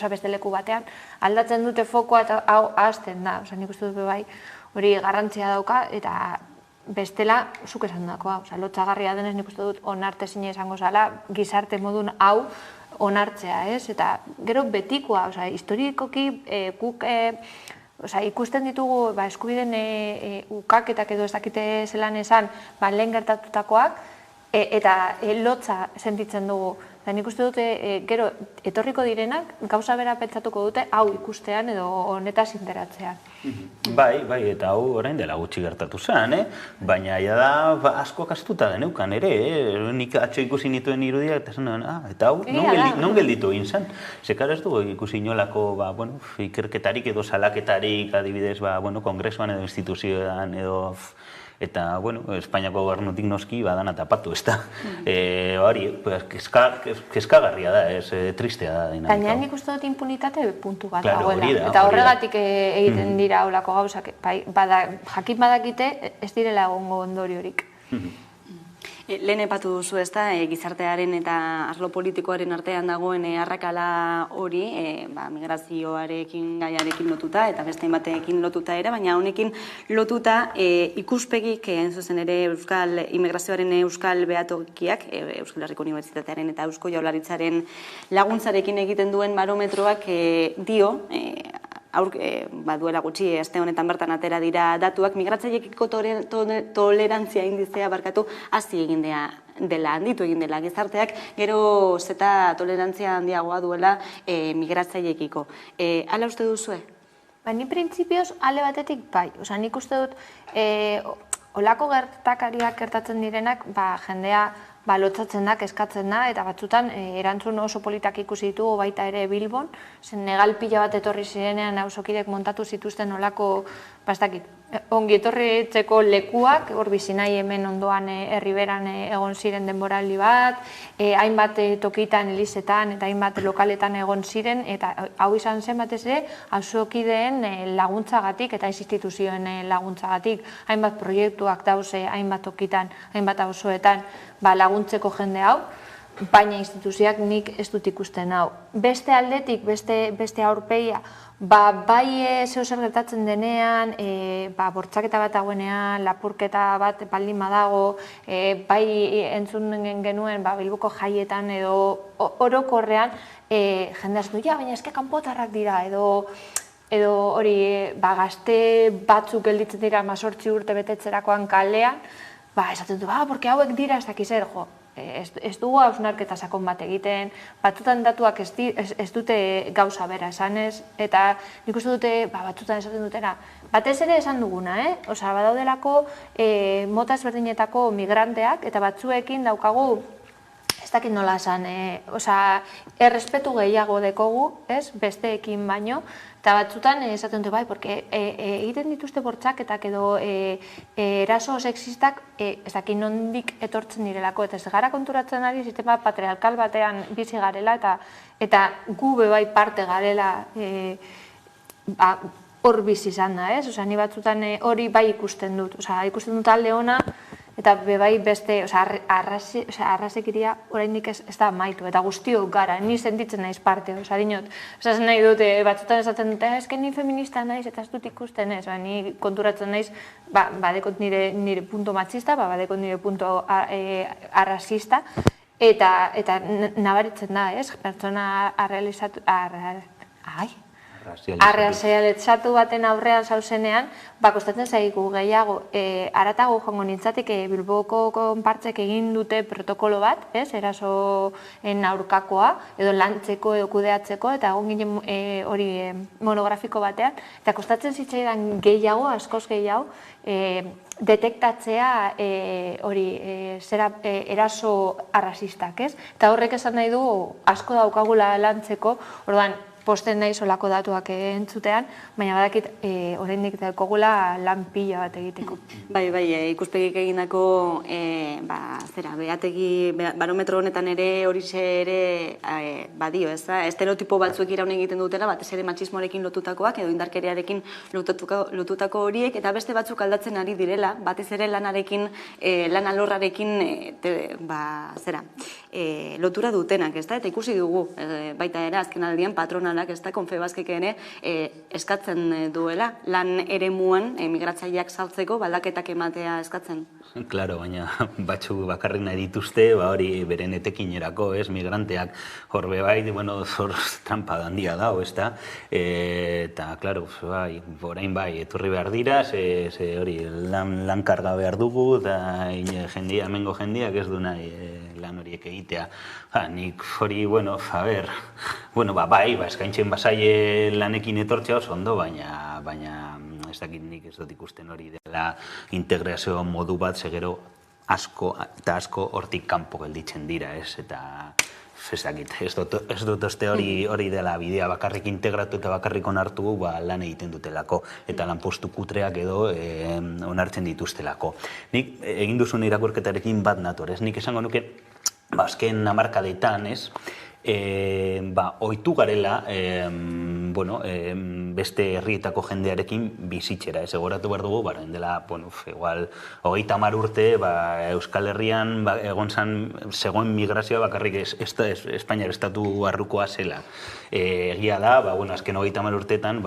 beste leku batean, aldatzen dute fokoa eta hau ahazten da, nik uste dut bai hori garrantzia dauka eta bestela, zuk esan dakoa, lotxagarria denez nik uste dut onartezina izango zala, gizarte modun hau onartzea, ez? Eta gero betikoa, historikoki guk ikusten ditugu eskubiden ukaketak edo ez dakite zelan esan lehen gertatutakoak eta lotza sentitzen dugu. Nik uste dute, gero, etorriko direnak, gauza bera pentsatuko dute, hau ikustean edo honetaz interatzean. Bai, eta hau orain dela gutxi gertatu zen, baina da asko kastuta geneukan ere, nik atxo ikusi nituen irudia, eta hau, non gelditu egin zen? Zekar ez dugu ikusi inolako ikerketarik edo salaketarik, adibidez, kongresuan edo instituzioan edo... Eta, Espainiako gobernutik noski badana tapatu, ez da. Hori, kezkagarria da, tristea da dinamika. Baina nik uste dut impunitate puntu bat dagoela. Eta horregatik egiten dira olako gauzak. Jakin badakite ez direla egongo ondoriorik. Lehen epatu duzu, ez da, gizartearen eta arlo politikoaren artean dagoen arrakala hori, migrazioarekin gaiarekin lotuta eta beste batekin lotuta ere, baina honekin lotuta ikuspegik, zuzen ere immigrazioaren euskal behatokiak, Euskal Herriko Unibertsitatearen eta Eusko Jaurlaritzaren laguntzarekin egiten duen barometroak dio, duela gutxi, aste honetan bertan atera dira datuak, migratzaileekiko tolerantzia indizea hazi egin dela, handitu egin dela gizarteak, gero zeta tolerantzia handiagoa duela migratzaileekiko. Hala uste duzue? Ni printzipioz ale batetik bai. Nik uste dut olako gertakariak gertatzen direnak jendea lotzatzen da, eskatzen da, eta batzutan erantzun oso politak ikusi ditugu baita ere Bilbon, zen negal pila bat etorri zirenean auzokidek montatu zituzten olako, ongi etorritzeko lekuak, hor bizi nahi hemen ondoan herriberan egon ziren denboraldi bat, hainbat tokitan, elizetan eta hainbat lokaletan egon ziren, eta hau izan zen batez ere, auzokideen laguntzagatik eta ez instituzioen laguntzagatik, hainbat proiektuak dauze, hainbat tokitan, hainbat auzoetan laguntzeko jende hau, baina instituzioak nik ez dut ikusten hau. Beste aldetik, beste aurpegia, bai zeo zer gertatzen denean, bortxaketa bat dagoenean, lapurketa bat baldin badago, bai entzun genuen Bilboko jaietan edo orokorrean, jendea ez du, baina eske kanpotarrak dira, edo hori gazte batzuk gelditzen dira 18 urte betetzerakoan kalean, esaten du, porque hauek dira ez dakiz zer, jo. Ez dugu hausnarketa sakon bat egiten, batzutan datuak ez dute gauza bera esanez, eta nik uste dute batzutan esaten dutena. Batez ere esan duguna, badaudelako mota ezberdinetako migranteak, eta batzuekin daukagu, ez dakit nola esan, errespetu gehiago dekogu, besteekin baino, eta batzutan esaten dute porque egiten dituzte bortxaketak edo eraso sexistak ez dakit nondik etortzen direlako, eta ez gara konturatzen ari sistema patriarkal batean bizi garela, eta gu bebai parte garela hor bizi izan da, ni batzutan hori bai ikusten dut, ikusten dut alde ona, eta bebai beste, arrasekiria oraindik ez da amaitu, eta guztiok gara, ni sentitzen naiz parte, dinot, esaten nahi dute, batzutan esaten dute, eske ni feminista naiz, eta ez dut ikusten ez, ni konturatzen naiz, badekot nire punto machista, badekot nire punto arrasista, eta nabaritzen da, pertsona arrazialitzatu baten aurrean zauzenean, kostatzen zaigu gehiago, aratago joango nintzatik Bilboko konpartzek egin dute protokolo bat, erasoen aurkakoa, edo lantzeko edo kudeatzeko, eta egon ginen hori monografiko batean, eta kostatzen zitzaidan gehiago, askoz gehiago, detektatzea hori eraso arrazistak, eta horrek esan nahi du asko daukagula lantzeko, orduan, posten nahi solako datuak entzutean, baina badakit oraindik daukagula lan pila bat egiteko. Bai, ikuspegik egindako behategi barometro honetan ere horixe ere badio, ez da? Estereotipo batzuek iraun egiten dutela, batez ere matxismoarekin lotutakoak edo indarkeriarekin lotutako horiek, eta beste batzuk aldatzen ari direla, batez ere lanarekin, lan alorrarekin lotura dutenak, ez da? Eta ikusi dugu, baita ere azken aldian patrona Confebaskek ere eskatzen duela, lan eremuan migratzaileak saltzeko baldaketak ematea eskatzen. Claro, baina batzuk bakarrik nahi dituzte, hori beren etekinerako, migranteak horbe bai, zor trampa handia dago, ez da? Eta, claro, orain bai, etorri behar dira, hori lan karga behar dugu, eta hemengo jendeak ez du nahi lan horiek egitea. Nik hori, bai, eskaintzen basaie lanekin etortzea oso ondo, baina ez dakit nik ez dut ikusten hori dela integrazio modu bat, segero asko eta asko hortik kanpo gelditzen dira, eta ez dut oste hori dela bidea bakarrik integratu eta bakarrik onartu lan egiten dutelako, eta lanpostu kutreak edo onartzen dituztelako. Nik egin duzun irakurketarekin bat nator, nik esango nuke azken hamarkadetan, ohitu garela beste herrietako jendearekin bizitzera. Egoratu behar dugu, dela, igual, 30 urte, Euskal Herrian zegoen migrazioa bakarrik Espainiar estatu barrukoa zela. Egia da, azken 30 urteetan,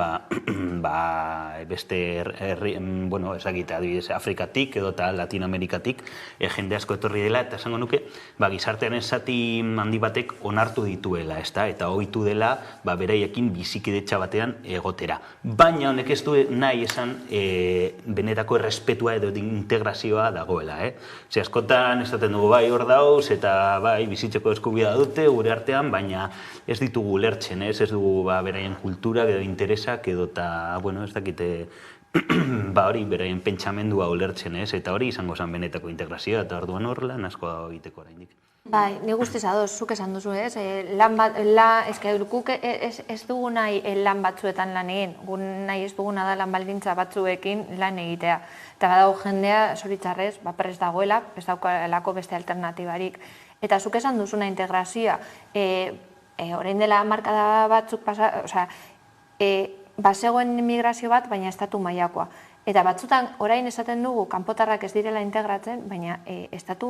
beste herri, adibidez, Afrikatik edo eta Latinoamerikatik jende asko etorri dela, eta esango nuke, gizartearen zati handi batek onartu dituela, eta ohitu dela beraiekin bizikidetza batean egotera. Baina honek ez du nahi esan benetako errespetua edo integrazioa dagoela. Askotan esaten dugu bai hor dauz eta bai bizitzeko eskubidea dute gure artean, baina ez ditugu ulertzen, ez dugu beraien kultura edo interesak edo eta, ez dakite hori beraien pentsamendua ulertzen, eta hori izango zen benetako integrazioa, eta orduan horrela asko egiteko oraindik. Bai, ni guztiz ados, zuk esan duzu, ez guk ez dugu nahi lan batzuetan lan egin, gu nahi ez duguna da lan baldintza batzuekin lan egitea. Eta badago jendea, zoritzarrez, prest dagoela, ez daukalako beste alternatibarik. Eta zuk esan duzuna integrazioa, orain dela markada batzuk bazegoen migrazio bat, baina estatu mailakoa. Eta batzutan orain esaten dugu kanpotarrak ez direla integratzen, baina estatu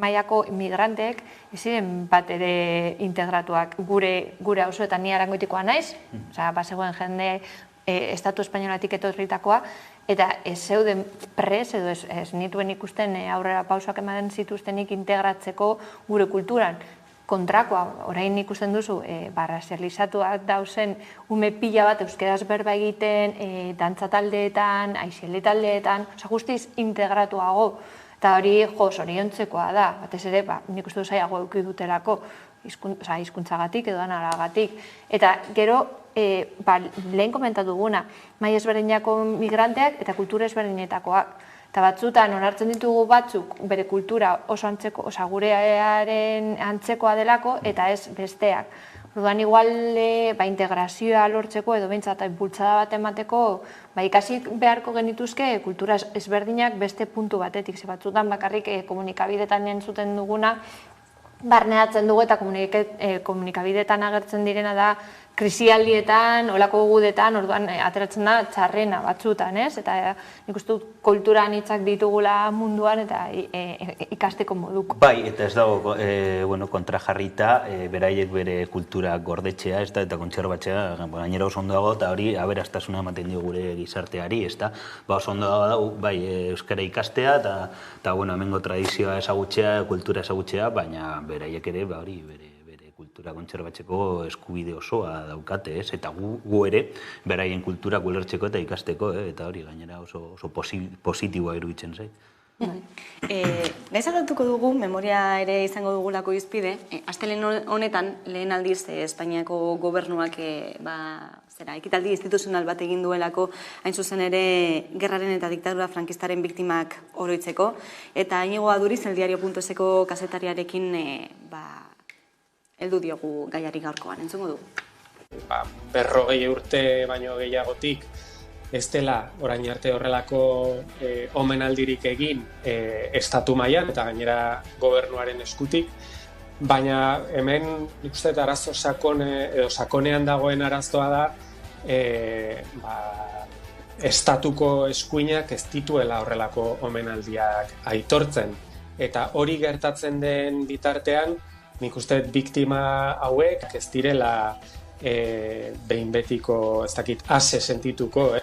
mailako migranteek ez ziren bat ere integratuak gure auzoetan. Ni Arangoitikoa naiz, bazegoen jende estatu espainolatik etorritakoa, eta ez zeuden prez edo ez nituen ikusten aurrera pausoak ematen zituztenik integratzeko gure kulturan. Kontrakoa, orain ikusten duzu, razializatuak dauzen ume pila bat euskeraz berba egiten, dantza taldeetan, aixele taldeetan, guztiz integratuago. Eta hori, zoriontzekoa da, batez ere, nik uste zaiago eduki dutelako, hizkuntzagatik edo anaragatik. Eta gero, lehen komentatu duguna, mai ezberdinako migranteak eta kultura ezberdinetakoak. Eta batzutan onartzen ditugu batzuk bere kultura oso antzeko, gurearen antzekoa delako eta ez besteak. Orduan igual integrazioa lortzeko edo behintzat bultzada bat emateko ikasi beharko genituzke kultura ezberdinak beste puntu batetik. Ze batzutan bakarrik komunikabidetan entzuten duguna barneatzen dugu eta komunikabidetan agertzen direna da krisialdietan, olako gudetan, orduan ateratzen da txarrena batzutan, ez? Eta nik uste dut kulturan hitzak ditugula munduan eta ikasteko moduko. Bai, eta ez dago kontrajarrita, beraiek bere kultura gordetzea, ez da, eta kontserbatzea, gainera oso ondo dago, eta hori aberastasuna ematen dio gure gizarteari, ez da? Oso ondo dago, bai, euskara ikastea, eta hemengo tradizioa ezagutzea, kultura ezagutzea, baina beraiek ere, hori, bere kultura kontserbatzeko eskubide osoa daukate, ez? Eta gu ere, beraien kultura ulertzeko eta ikasteko, eta hori gainera oso positiboa iruditzen zait. Nahiz aldatuko dugu, memoria ere izango dugulako izpide, astelehen honetan lehen aldiz Espainiako gobernuak ekitaldi instituzional bat egin duelako, hain zuzen ere gerraren eta diktadura frankistaren biktimak oroitzeko, eta Iñigo Aduriz, eldiario.eseko kazetariarekin heldu diogu gaiari gaurkoan, entzungo du. 40 urte baino gehiagotik ez dela orain arte horrelako omenaldirik egin estatu mailan eta gainera gobernuaren eskutik, baina hemen nik uste arazo sakonean dagoen arazoa da estatuko eskuinak ez dituela horrelako omenaldiak aitortzen, eta hori gertatzen den bitartean nik uste biktima hauek ez direla behin betiko, ez dakit, ase sentituko.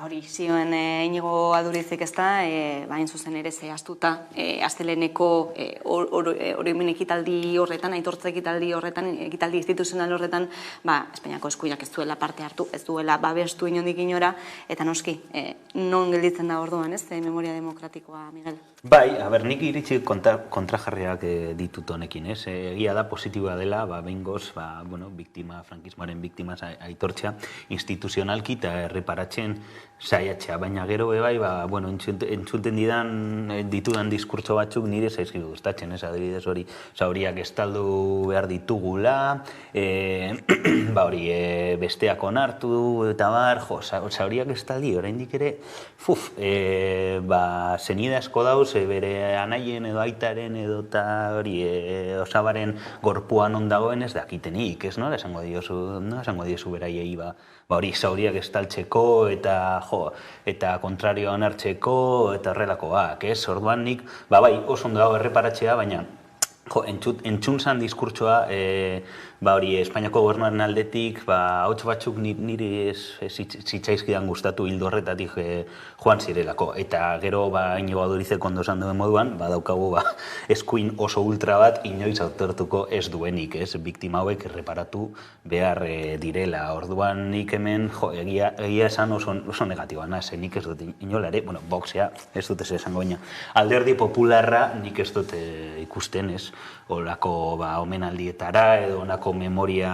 Hori, zioen Iñigo Adurizek ez da, hain zuzen ere zehaztuta, asteleneko oroimen ekitaldi horretan, aitortza ekitaldi horretan, ekitaldi instituzional horretan, Espainiako eskuinak ez duela parte hartu, ez duela babestu inondik inora, eta noski, non gelditzen da orduan, ez, memoria demokratikoa, Miguel? Bai, nik iritsi kontrajarriak ditut honekin, ez? Egia da positiboa dela, behingoz, frankismoaren biktima aitortzea instituzionalki eta erreparatzen saiatzea, baina gero bai, entzuten ditudan diskurtso batzuk nire zaizkigu gustatzen, ez? Adibidez hori, zauriak estaldu behar ditugula, hori, besteak onartu, eta zauriak estaldi, oraindik ere, zenide asko dauz, bere anaien edo aitaren edo eta hori osabaren gorpuan ondagoen ez dakitenik, ez nola esango diozu beraiei hori zauriak estaltzeko eta kontrarioan hartzeko eta horrelakoak, ez? Orduan nik, oso ondo dago erreparatzea, baina entzun zan diskurtsoa, hori, Espainiako gobernuaren aldetik, hauts batzuk niri zitzaizkidan gustatu hildo horretatik joan zirelako. Eta gero, Iñigo Adurizek ondo esan duen moduan, daukagu eskuin oso ultra bat inoiz autortuko ez duenik, ez? Biktima hauek erreparatu behar direla. Orduan nik hemen, egia esan oso negatiboa naz, nik ez dut inola ere, boxea, ez dut ez esango baina, Alderdi Popularra nik ez dut ikusten, ez? Olako omenaldietara edo onako memoria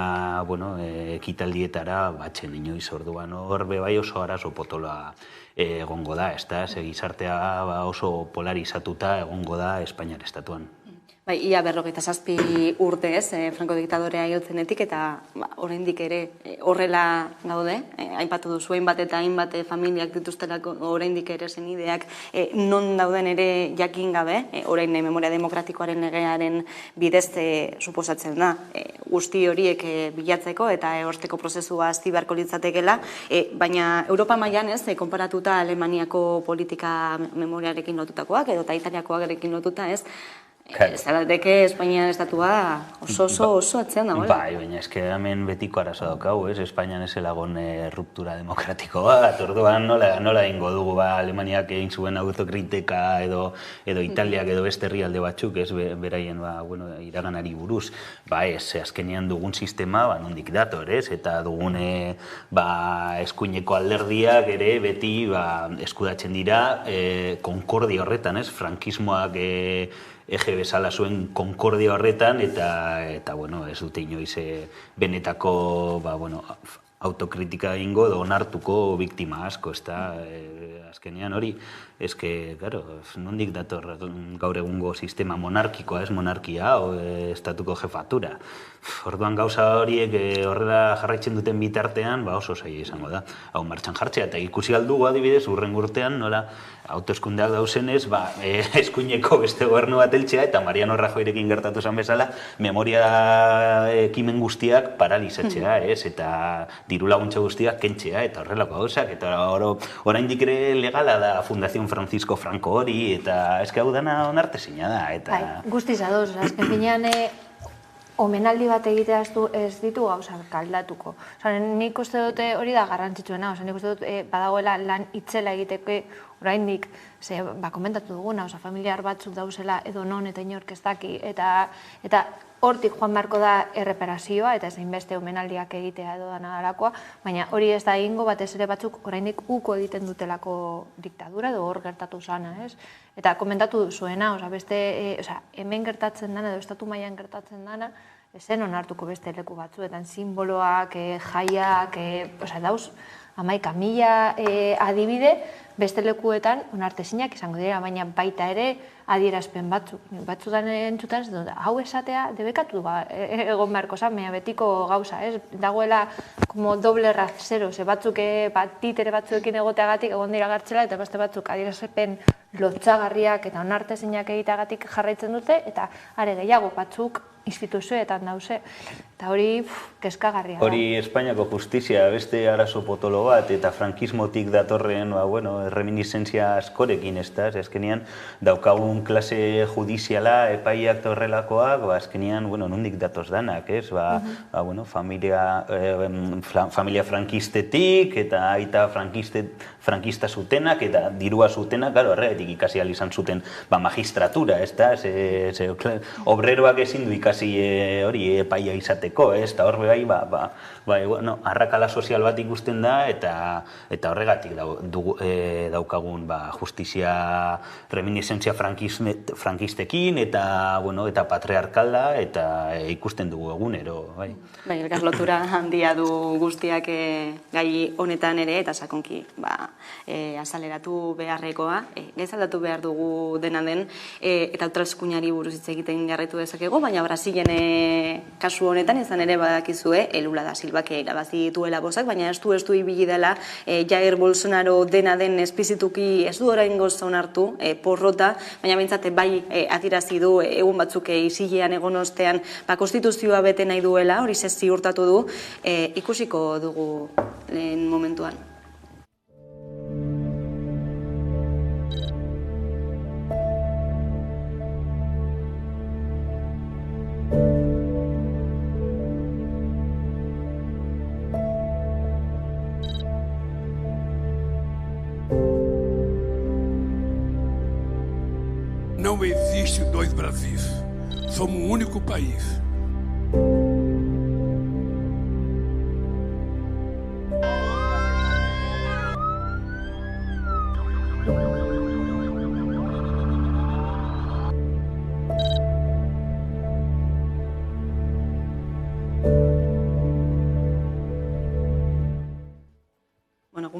ekitaldietara batzen inoiz, orduan hor bai oso arazo potoloa egongo da, ez da, gizartea oso polarizatuta egongo da Espainiar estatuan. Ia 57 urte ez, Franco diktadorea hiltzenetik, eta oraindik ere horrela gaude, aipatu duzu hainbat eta hainbat familiak dituztelako oraindik ere senideak non dauden ere jakin gabe, orain memoria demokratikoaren legearen bidez suposatzen da, guzti horiek bilatzeko eta eorteko prozesua hasi beharko litzatekeela, baina Europa mailan ez, konparatuta Alemaniako politika memoriarekin lotutakoak edo Italiakoarekin lotuta ez, Zalateke Espainian estatua oso atzean dagoela. Bai, baina eske hemen betiko arazo daukau, ez? Espainian ez elagon ruptura demokratiko bat, orduan nola ingo dugu Alemaniak egin zuen autokritika edo Italiak edo beste herrialde batzuk, ez? Beraien iraganari buruz. Ez, azkenean dugun sistema nondik dator, ez? Eta dugun eskuineko alderdiak ere beti eskudatzen dira konkordia horretan, ez? Frankismoak ege bezala zuen konkordia horretan eta ez dute inoiz benetako autokritika egingo edo onartuko biktima asko, ezta azkenean hori, eske, claro, nondik dator gaur egungo sistema monarkikoa, ez monarkia, estatuko jefatura. Orduan gauza horiek horrela jarraitzen duten bitartean, oso zaila izango da. Hau martxan jartzea, eta ikusi aldugu adibidez, hurrengo urtean, nola, hauteskundeak dauzenez, eskuineko beste gobernu bat eltzea, eta Mariano Rajoyrekin gertatu zen bezala, memoria ekimen guztiak paralizatzea, ez? Eta diru laguntza guztiak kentzea, eta horrelako gauzak, eta oraindik ere legala da Fundación Francisco Franco hori, eta eske hau dana onartezina da, eta... Guztiz ados, azken finean omenaldi bat egitea ez ditu gauzak aldatuko. Nik uste dute hori da garrantzitsuena, nik uste dut badagoela lan itzela egiteko oraindik, komentatu duguna, familiar batzuk dauzela edo non eta inork ez daki, eta hortik joan beharko da erreparazioa, eta ez hainbeste omenaldiak egitea edo dana darakoa, baina hori ez da egingo batez ere batzuk oraindik uko egiten dutelako diktadura edo hor gertatu zana, ez? Eta komentatu duzuena, hemen gertatzen dana edo estatu mailan gertatzen dana, zen onartuko beste leku batzuetan, simboloak, jaiak, dauz, 11.000 adibide, beste lekuetan onartezinak izango dira, baina baita ere adierazpen batzutan entzutan, ez dut, hau esatea debekatu egon beharko zan, baina betiko gauza, ez? Dagoela doble rasero, batzuk titere batzuekin egoteagatik egon dira gartxela, eta beste batzuk adierazpen lotxagarriak eta onartezinak egiteagatik jarraitzen dute, eta are gehiago batzuk instituzioetan dauze, eta hori kezkagarria da. Hori Espainiako justizia beste arazo potolo bat, eta frankismotik datorren, reminiscentzia askorekin, ez da, azkenean daukagun klase judiziala, epaiak eta horrelakoak, azkenean, nondik datoz danak, ez? Familia frankistetik, eta aita frankista zutenak, eta dirua zutenak, horregatik ikasi izan zuten magistratura, ez da, obreroak ezin du ikasi hori epaia izateko, ez? Eta hor bai, arrakala sozial bat ikusten da, eta horregatik daukagun justizia reminiscentzia frankistekin, eta patriarkala, eta ikusten dugu egunero, bai. Bai, elkarlotura handia du guztiak gai honetan ere, eta sakonki azaleratu beharrekoa, gezaldatu behar dugu dena den, eta ultraeskuinari buruz hitz egiten jarraitu dezakegu, baina Brasilen kasu honetan izan ere badakizue, Lula da Silvak irabazi dituela bozak, baina ez du ibili dela Jair Bolsonaro dena den espizituki ez du oraingoz onartu porrota, baina behintzat bai adirazi du egun batzuk isilean egon ostean konstituzioa bete nahi duela, hori ziurtatu du, ikusiko dugu lehen momentuan. Não existe dois Brasis. Somos um único país.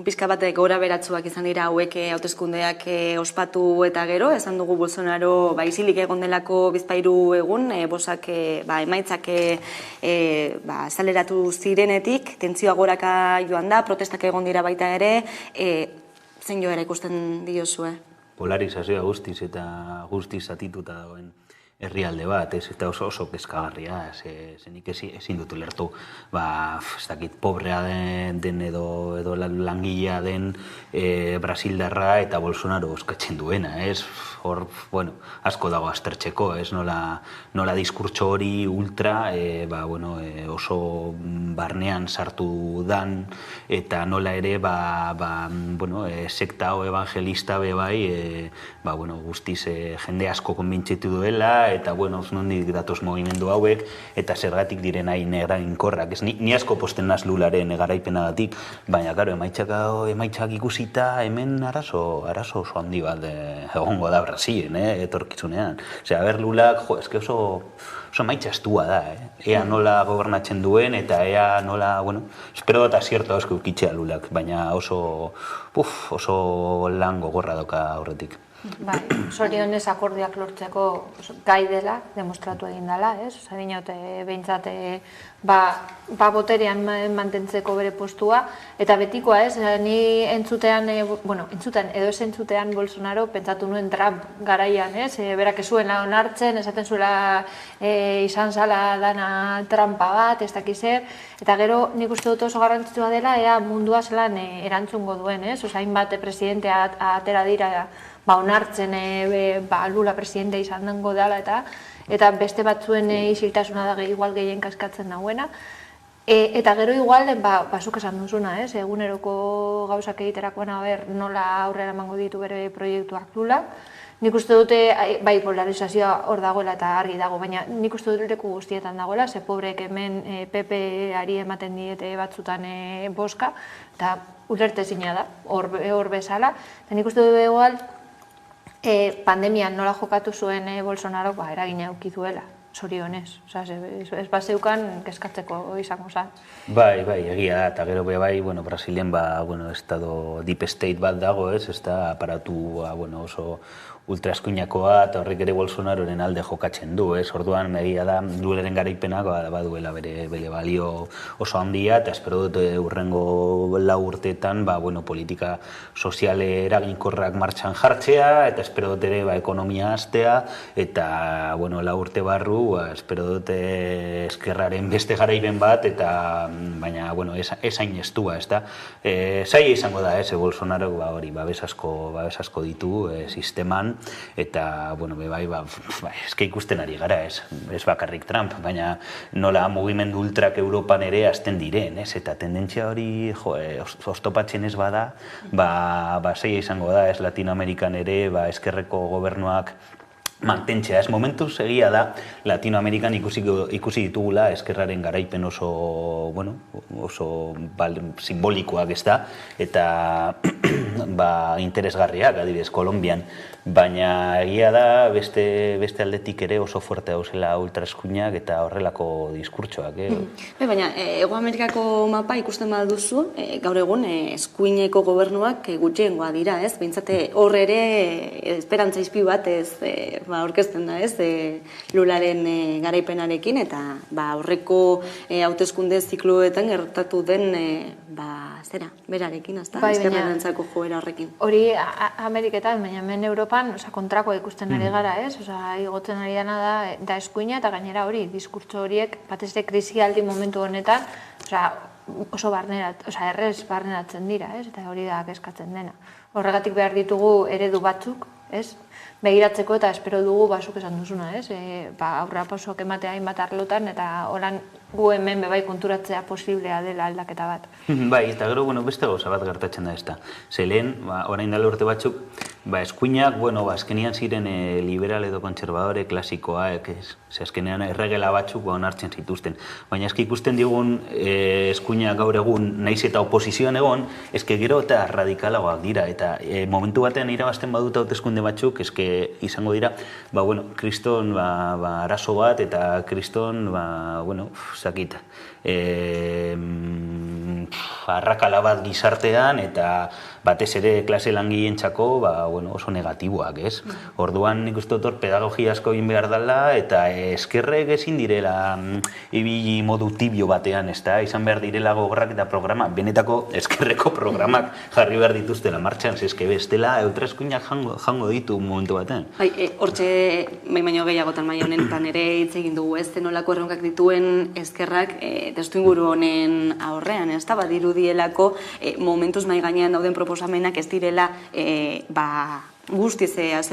Pizka bat gora beratzuak izan dira hauek hauteskundeak ospatu eta gero, esan dugu Bolsonaro isilik egon delako bizpahiru egun, bozak emaitzak azaleratu zirenetik, tentsioa goraka joan da, protestak egon dira baita ere, zein joera ikusten diozue? Polarizazioa guztiz eta guztiz zatituta dagoen herrialde bat, eta oso kezkagarria, zenik ezin dut ulertu, ez dakit, pobrea den edo langilea den Brasildarra eta Bolsonaro eskatzen duena, hor, asko dago aztertzeko, nola diskurtso hori ultra, oso barnean sartu dan, eta nola ere, sekta o evangelista bebai, guztiz jende asko konbintzitu duela, eta, nondik datoz mogimendu hauek, eta zergatik diren hain eraginkorrak. Ni asko posten naz Lularen garaipenagatik, baina, karo, emaitzak ikusita hemen arazo oso handi bat egongo da Brasilen, etorkitzunean. Lulak, oso maitza estua da, ea nola gobernatzen duen, eta ea nola, espero dut asierto asko ukitzea Lulak, baina oso lan gogorra doka aurretik. Bai, zorionez akordiak lortzeko gai dela, demostratu egin dela, dinot, behintzat, boterean mantentzeko bere postua, eta betikoa, ni entzutean, edo ez entzutean Bolsonaro, pentsatu nuen Trump garaian, berak ez zuela onartzen, esaten zuela izan zala dana Trumpa bat, ez dakiz zer, eta gero nik uste dut oso garrantzitsua dela, ea mundua zelan erantzungo duen, hainbat presidentea atera dira, onartzen Lula presidente izan dengo dela eta beste batzuen isiltasuna da igual gehien kaskatzen nahuena. Eta gero igual, zuk esan duzuna, eguneroko gauzak egiterakoan nola aurrera emango ditu bere proiektuak Lula. Nik uste dute, bai, polarizazioa hor dagoela eta argi dago, baina nik uste dut leku guztietan dagoela, ze pobrek hemen PP-ari ematen diete batzutan boska, eta ulertezina da, hor bezala. Nik uste dut igual, pandemian nola jokatu zuen Bolsonaro, eragina eduki duela, zorionez. Ez bazeukan kezkatzeko izango zen. Bai, egia da, eta gero bai, Brasilen estado deep state bat dago, ez da aparatu oso ultraeskuinakoa, eta horrek ere Bolsonaroren alde jokatzen du, orduan egia da Lularen garaipenak baduela bere balio oso handia, eta espero dut urrengo 4 urteetan politika soziale eraginkorrak martxan jartzea, eta espero dut ere ekonomia hastea, eta 4 urte barru, espero dut eskerraren beste garaipen bat, eta baina esain estua, ez da. Zaila izango da, Bolsonaro hori babes asko ditu sisteman, eta, eske ikusten ari gara, ez bakarrik Trump, baina nola mugimendu ultrak Europan ere hasten diren, eta tendentzia hori oztopatzen ez bada, zaila izango da, Latinoamerikan ere, eskerreko gobernuak mantentzea. Momentuz egia da, Latinoamerikan ikusi ditugula eskerraren garaipen oso simbolikoak, ez da, eta interesgarriak, adibidez, Kolombian, baina egia da beste aldetik ere oso fuerte dauzela ultraeskuinak eta horrelako diskurtsoak. Baina, Hego Amerikako mapa ikusten baduzu, gaur egun eskuineko gobernuak gutxiengoa dira, ez? Behintzate hor ere esperantza izpi bat aurkezten da, ez? Lularen garaipenarekin, eta horreko hauteskunde zikloetan gertatu den berarekin, ez da? Eskerrarentzako joera horrekin. Hori Ameriketan, baina hemen Europan kontrakoa ikusten ari gara, ez? Igotzen ari dena da eskuina, eta gainera hori, diskurtso horiek, batez ere krisialdi momentu honetan, oso errez barneratzen dira, ez? Eta hori da kezkatzen dena. Horregatik behar ditugu eredu batzuk, ez? Begiratzeko eta espero dugu zuk esan duzuna, ez? Aurrerapausoak ematea hainbat arlotan, eta holan gu hemen bebai konturatzea posiblea dela aldaketa bat. Bai, eta gero, beste gauza bat gertatzen da ez da. Ze lehen, orain dela urte batzuk, eskuinak, azkenian ziren liberal edo kontserbadore klasikoak, azkenean erregela batzuk onartzen zituzten. Baina eski ikusten digun eskuinak gaur egun naiz eta oposizioan egon, eske gero eta radikalagoak dira, eta momentu batean irabazten badut hauteskunde batzuk, eske izango dira, kriston arazo bat, eta kriston, zakit, arrakala bat gizartean eta batez ere klase langileentzako oso negatiboak, ez? Orduan nik uste dut pedagogia asko egin behar dela eta eskerrek ezin direla ibili modu tibio batean, ezta? Izan behar direla gogorrak eta programa, benetako eskerreko programak jarri behar dituztela martxan, zeske bestela ultraeskuinak jango ditu momentu batean. Hortxe, baino gehiagotan maila honetan ere hitz egin dugu, ez nolako erronkak dituen eskerrak testuinguru honen aurrean, ez da, badirudielako momentuz mai gainean dauden proposamenak ez direla guztiz ez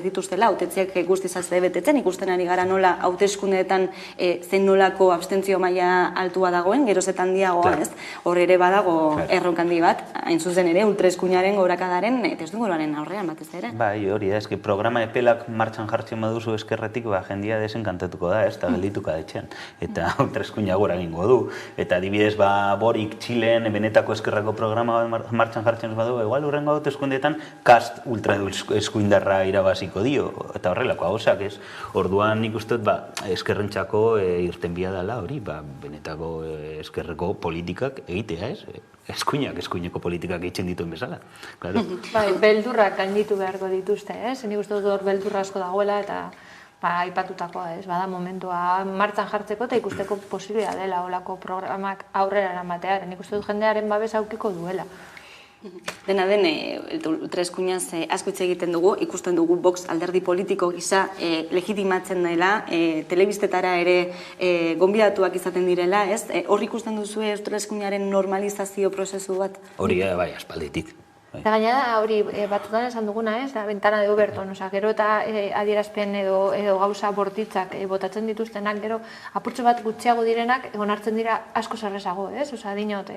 dituztela, hautetziak guztiz azebetetzen, ikusten ari gara nola hauteskundeetan zein nolako abstentzio maila altua dagoen, gerozetan diagoa, ez? Hor ere badago erronkandi bat, hain zuzen ere, ultraeskuinaren gorakadaren testuinguruaren aurrean batez ere. Bai, hori da, eski programa epelak martxan jartzen baduzu eskerretik, jendia desenkantatuko da, ez da geldituka etxean, eta ultraeskuina gora egingo du, eta adibidez, Borik Txilen benetako eskerrako programa martxan jartzen badu, igual urrengo hauteskundeetan kast ultra eskuindarra irabaziko dio, eta horrelako hausak, ez? Orduan nik uste eskerrentzako irtenbia dela hori, benetako eskerreko politikak egitea, ez? Eskuineko politikak egiten dituen bezala. Beldurrak gainditu beharko dituzte, ez? Nik uste dut hor beldurra asko dagoela eta aipatutakoa, ez? Bada momentua martxan jartzeko eta ikusteko posiblea dela olako programak aurrera eramatea. Nik uste dut jendearen babes aukiko duela. Dena den, ultraeskuinaz asko hitz egiten dugu, ikusten dugu Vox alderdi politiko gisa legitimatzen dela, telebistetara ere gonbidatuak izaten direla, ez? Hor ikusten duzu ultraeskuinaren normalizazio prozesu bat? Hori, bai, aspalditik. Eta gainera, hori batzutan esan duguna, ez? Ventana de Oberton, gero eta adierazpen edo gauza bortitzak botatzen dituztenak, gero apurtxo bat gutxiago direnak, onartzen dira asko zerrezago, ez? Dinot,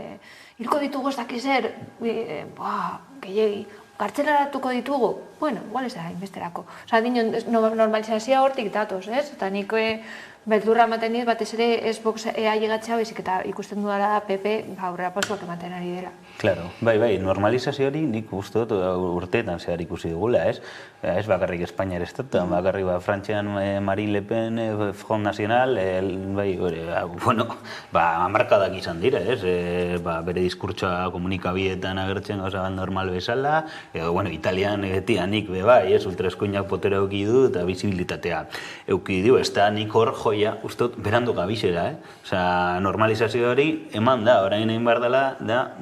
hilko ditugu ez dakizer, gehiagi, kartzelaratuko ditugu, bueno, igual ez da, inbesterako. Dinot, normalizazioa hortik datoz, ez? Eta nik beldurra ematen dit, batez ere ez Vox ailegatzea, baizik eta ikusten dudala da PP aurrera pausoak ematen ari dela. Claro, bai, normalizazio hori nik uste dut urteetan zehar ikusi dugula, ez? Ez bakarrik Espainiar estatuan, bakarrik Frantzian Marine Le Pen, Front Nacional, hamarkadak izan dira, ez? Bere diskurtsoa komunikabietan agertzen gauza normal bezala, edo, Italian etianik bai, ez? Ultraeskuinak potera euki du eta bizibilitatea euki du, ez da nik hor joia, uste dut, berandu gabizera, normalizazio hori eman da, orain egin behar dela, da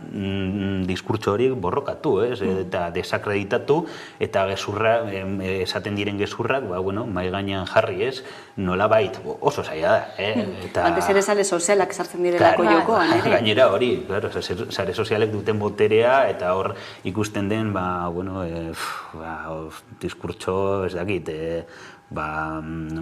diskurtso hori borrokatu, eta desakreditatu, eta gezurra, esaten diren gezurrak, mai gainean jarri, nola bait, oso zaila da. Batez ere sare sozialak sartzen direlako jokoan, ere? Gainera hori, sare sozialek duten boterea, eta hor ikusten den, diskurtso, ez dakit,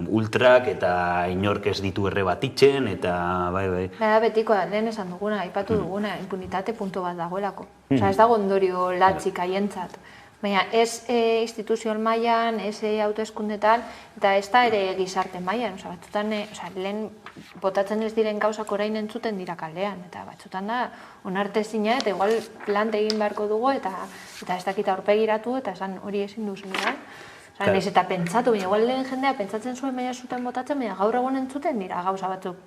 ultrak eta inork ez ditu errebatitzen, eta bai. Betiko da, lehen esan duguna, aipatu duguna, impunitate punto bat dagoelako. Ez dago ondorio latzik haientzat. Baina ez instituzioan mailan, ez hauteskundetan, eta ez da ere gizarte mailan. Batzutan, lehen botatzen ez diren gauzak orain entzuten dira kalean, eta batzutan da, onartezina, eta igual plante egin beharko dugu, eta ez dakita aurpegiratu, eta esan hori ezin duzunean. Naiz eta pentsatu, baina igual lehen jendea pentsatzen zuen baina zuten botatzen, baina gaur egun entzuten dira gauza batzuk.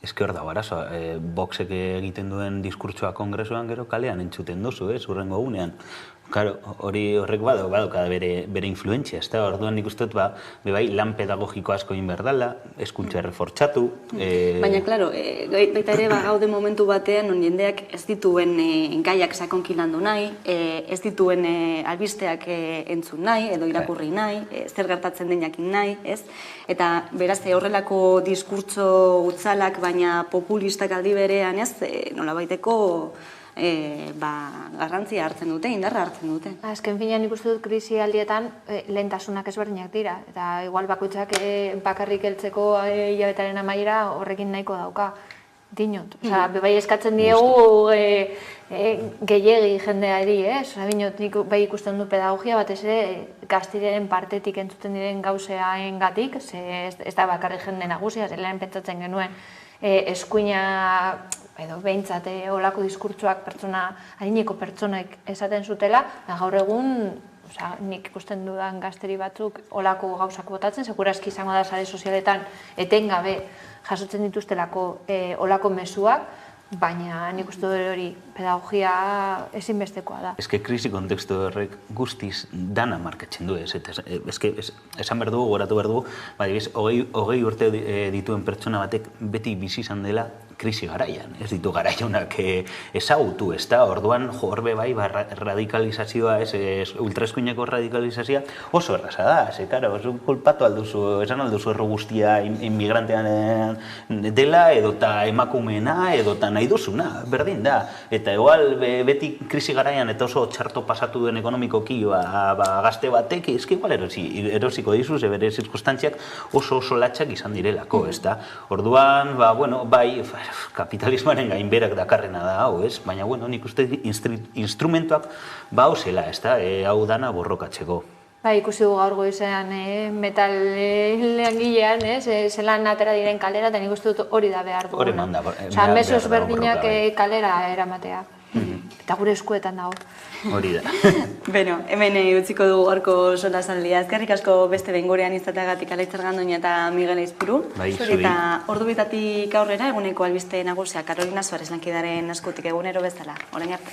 Ez que hor dago arazoa, Voxek egiten duen diskurtsoa kongresuan gero kalean entzuten duzu, hurrengo egunean. Horrek badauka bere influentzia, ez da, orduan nik uste dut, bai, lan pedagogiko asko egin behar dela, hezkuntza errefortzatu. Baina, klaro, baita ere gaude momentu batean, non jendeak ez dituen gaiak sakonki landu nahi, ez dituen albisteak entzun nahi, edo irakurri nahi, zer gertatzen den jakin nahi, ez? Eta beraz, horrelako diskurtso utzalak, baina populistak aldi berean, ez, nola baiteko garrantzia hartzen dute, indarra hartzen dute. Azken finean ikustu dut krisi aldietan lehentasunak ezberdinak dira, eta igual bakoitzak bakarrik heltzeko hilabetaren amaiera horrekin nahiko dauka. Dinot, bai eskatzen diegu gehiegi jendeari, dinot, nik bai ikusten du pedagogia batez ere gaztiren partetik entzuten diren gauzeaen gatik, ez da bakarrik jende nagusia, lehen pentsatzen genuen eskuina edo behintzat olako diskurtsoak adineko pertsonek esaten zutela, gaur egun nik ikusten dudan gazteri batzuk olako gauzak botatzen, segurazki izango da sare sozialetan etengabe jasotzen dituztelako olako mezuak, baina nik uste dut hori pedagogia ezinbestekoa da. Eske krisi kontekstu horrek guztiz dana markatzen du, esan behar dugu, goratu behar dugu, hogei urte dituen pertsona batek beti bizi izan dela krisi garaian, ez ditu garaionak ezagutu, ez da, orduan horbe bai, radikalizazioa, ultraeskuineko radikalizazioa oso erraza da, karo, kulpatu alduzu, esan alduzu erro guztia inmigrantean dela, edota emakumeena, edota nahi duzuna, berdin da, eta igual beti krisi garaian eta oso txarto pasatu duen ekonomikoki gazte batek, ezki igual erosiko dizu, ze bere zirkustantziak oso latxak izan direlako, ez da, orduan, bai, kapitalismoaren gainberak dakarrena da hau, ez? Baina, nik uste instrumentuak hau zela, ez da, hau dana borrokatzeko. Ikusi du gaur goizean metal langilean, zelan atera diren kalera, eta nik uste dut hori da behar duguna. Hori manda. Mezu ezberdinak kalera eramatea. Eta gure eskuetan dago. Hori da. Beno, hemen utziko dugu gaurko solasaldia. Eskerrik asko beste behin gurean izateagatik Alaitz Argandoña eta Miguel Aizpuru. Eta ordubitatik aurrera eguneko albiste nagusia Carolina Suarez lankidaren eskutik egunero bezala. Orain arte.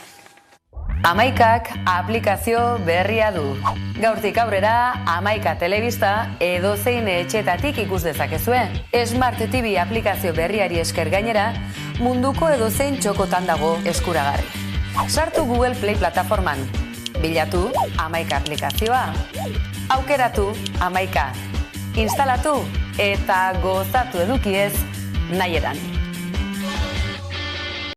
Amaikak aplikazio berria du. Gaurtik aurrera, Amaika telebista edozein etxetatik ikus dezakezue. Smart TV aplikazio berriari esker gainera, munduko edozein txokotan dago eskuragarri. Sartu Google Play plataforman. Bilatu Amaika aplikazioa. Aukeratu Amaika. Instalatu eta gozatu edukiez nahi eran.